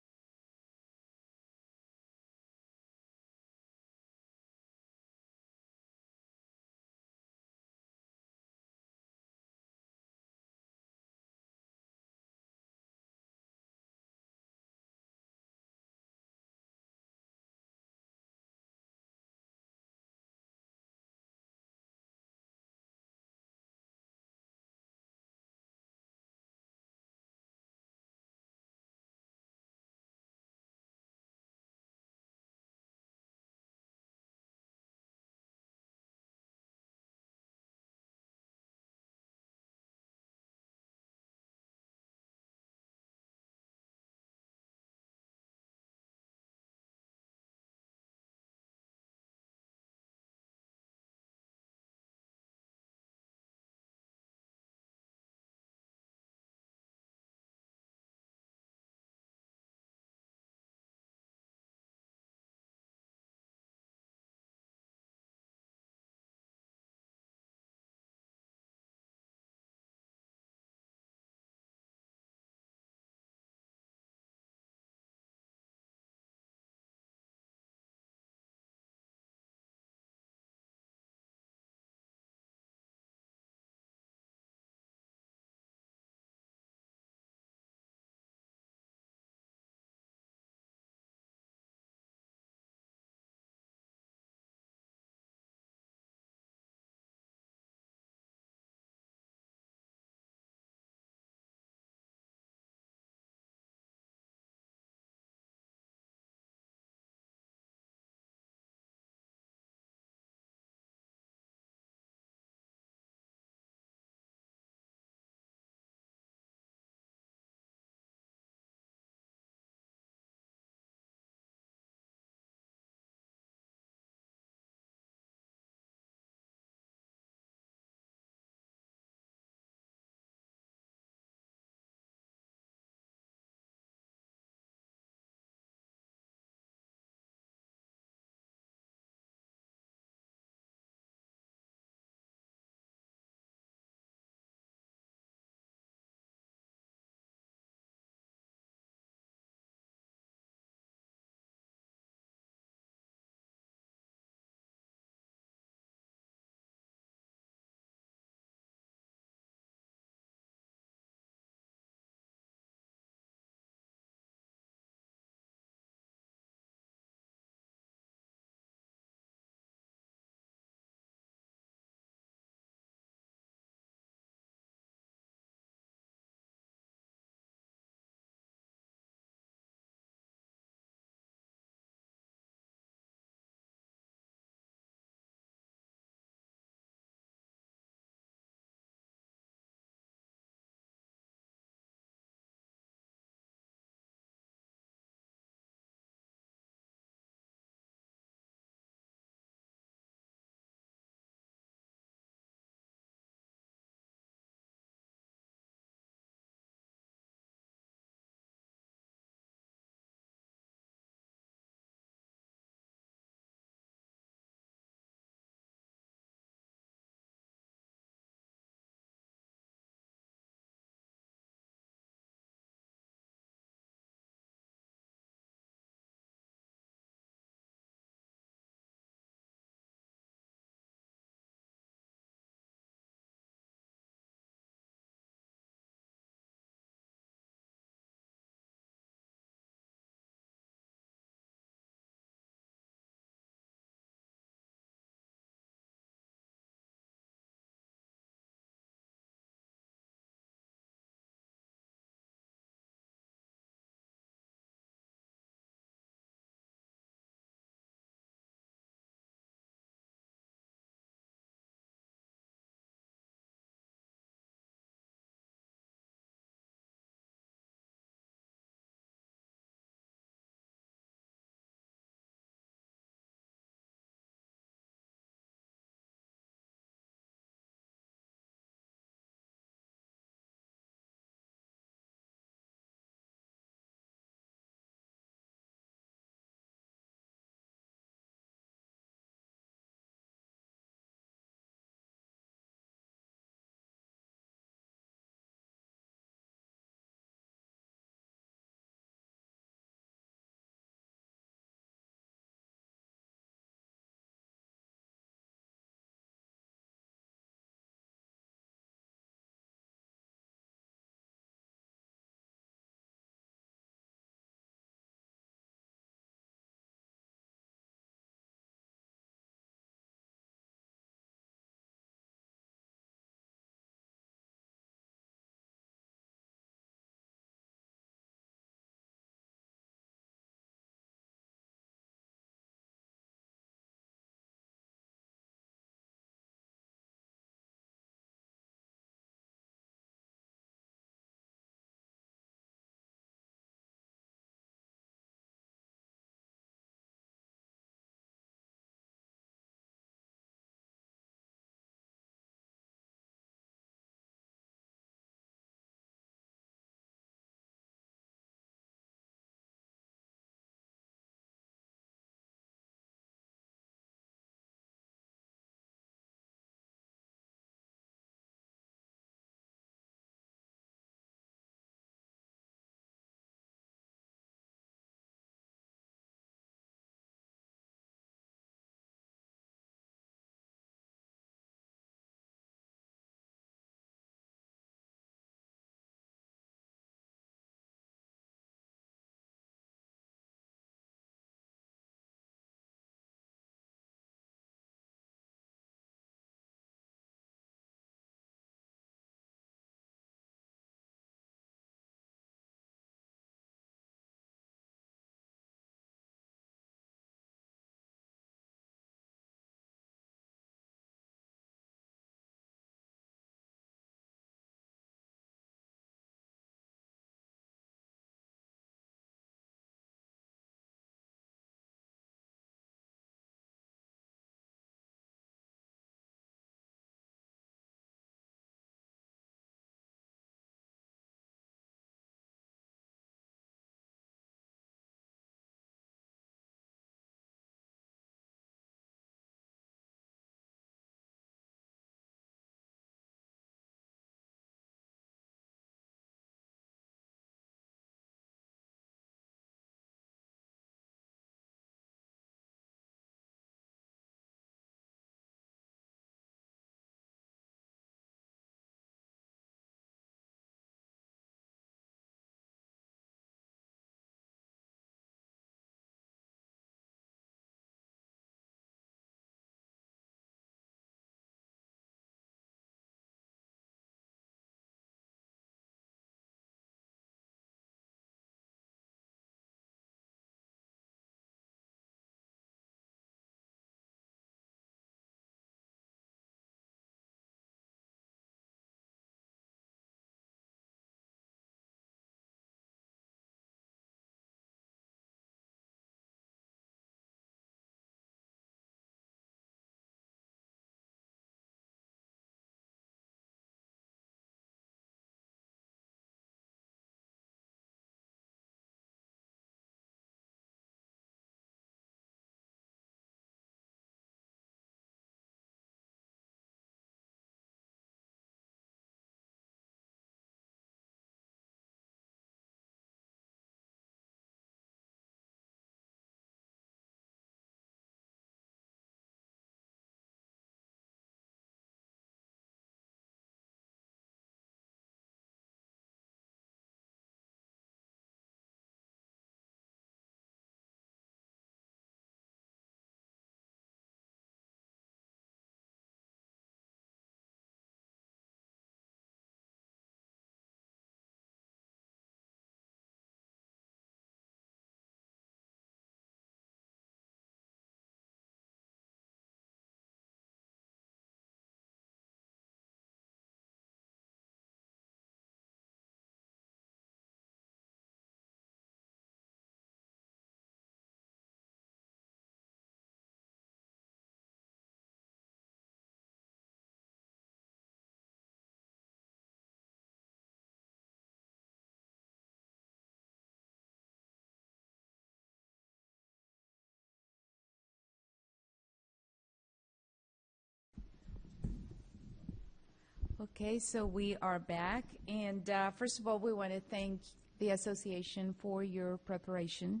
Okay, so we are back, and first of all, we want to thank the association for your preparation.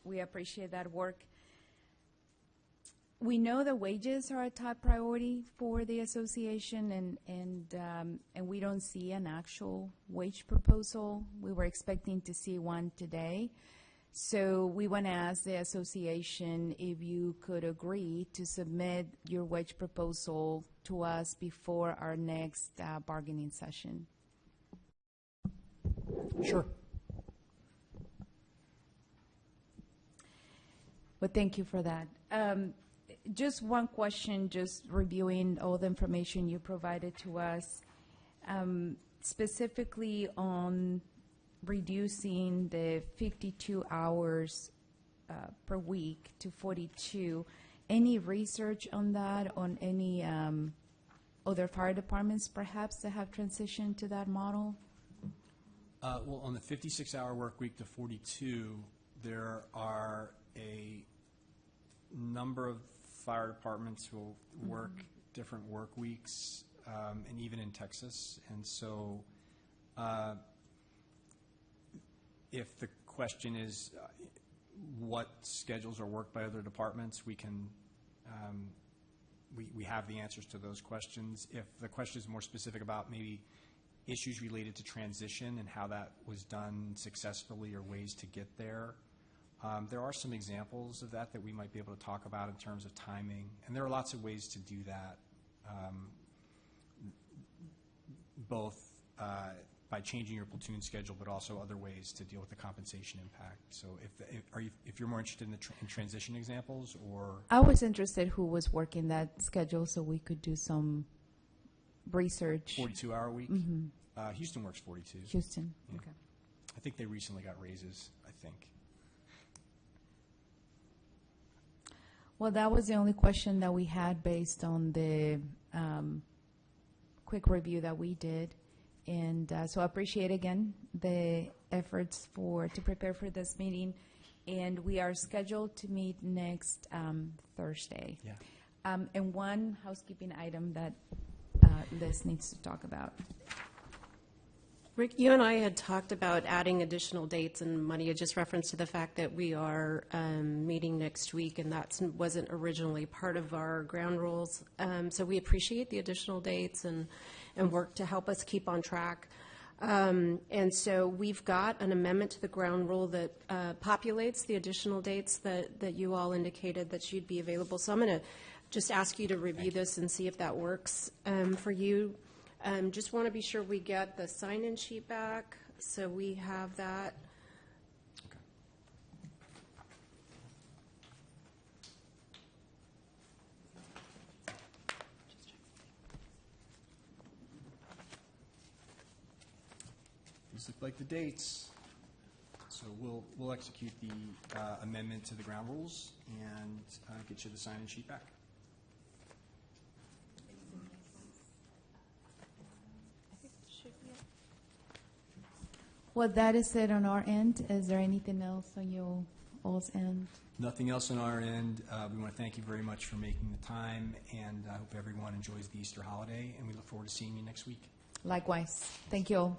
We appreciate that work. We know the wages are a top priority for the association, and we don't see an actual wage proposal. We were expecting to see one today. So we want to ask the association if you could agree to submit your wage proposal to us before our next bargaining session. Sure. Well, thank you for that. Just one question, just reviewing all the information you provided to us, specifically on reducing the 52 hours per week to 42. Any research on that, on any other fire departments perhaps that have transitioned to that model? Well, on the 56-hour work week to 42, there are a number of fire departments who will work different work weeks, and even in Texas. And so if the question is what schedules are worked by other departments, we can we have the answers to those questions. If the question is more specific about maybe issues related to transition and how that was done successfully or ways to get there, there are some examples of that we might be able to talk about in terms of timing. And there are lots of ways to do that, both by changing your platoon schedule, but also other ways to deal with the compensation impact. So if you're more interested in transition examples, or I was interested who was working that schedule so we could do some research. 42-hour week? Houston works 42. Houston, Yeah. okay. I think they recently got raises, I think. Well, that was the only question that we had based on the quick review that we did. And so I appreciate, again, the efforts to prepare for this meeting. And we are scheduled to meet next Thursday. Yeah. And one housekeeping item that Liz needs to talk about. Rick, you and I had talked about adding additional dates, and Maria just referenced to the fact that we are meeting next week, and that wasn't originally part of our ground rules. So we appreciate the additional dates and work to help us keep on track. And so we've got an amendment to the ground rule that populates the additional dates that you all indicated that should be available. So I'm going to just ask you to review this and see if that works for you. Just want to be sure we get the sign-in sheet back, so we have that. Okay. These look like the dates. So we'll execute the amendment to the ground rules and get you the sign-in sheet back. Well, that is it on our end. Is there anything else on your all's end? Nothing else on our end. We want to thank you very much for making the time, and I hope everyone enjoys the Easter holiday, and we look forward to seeing you next week. Likewise. Thank you all.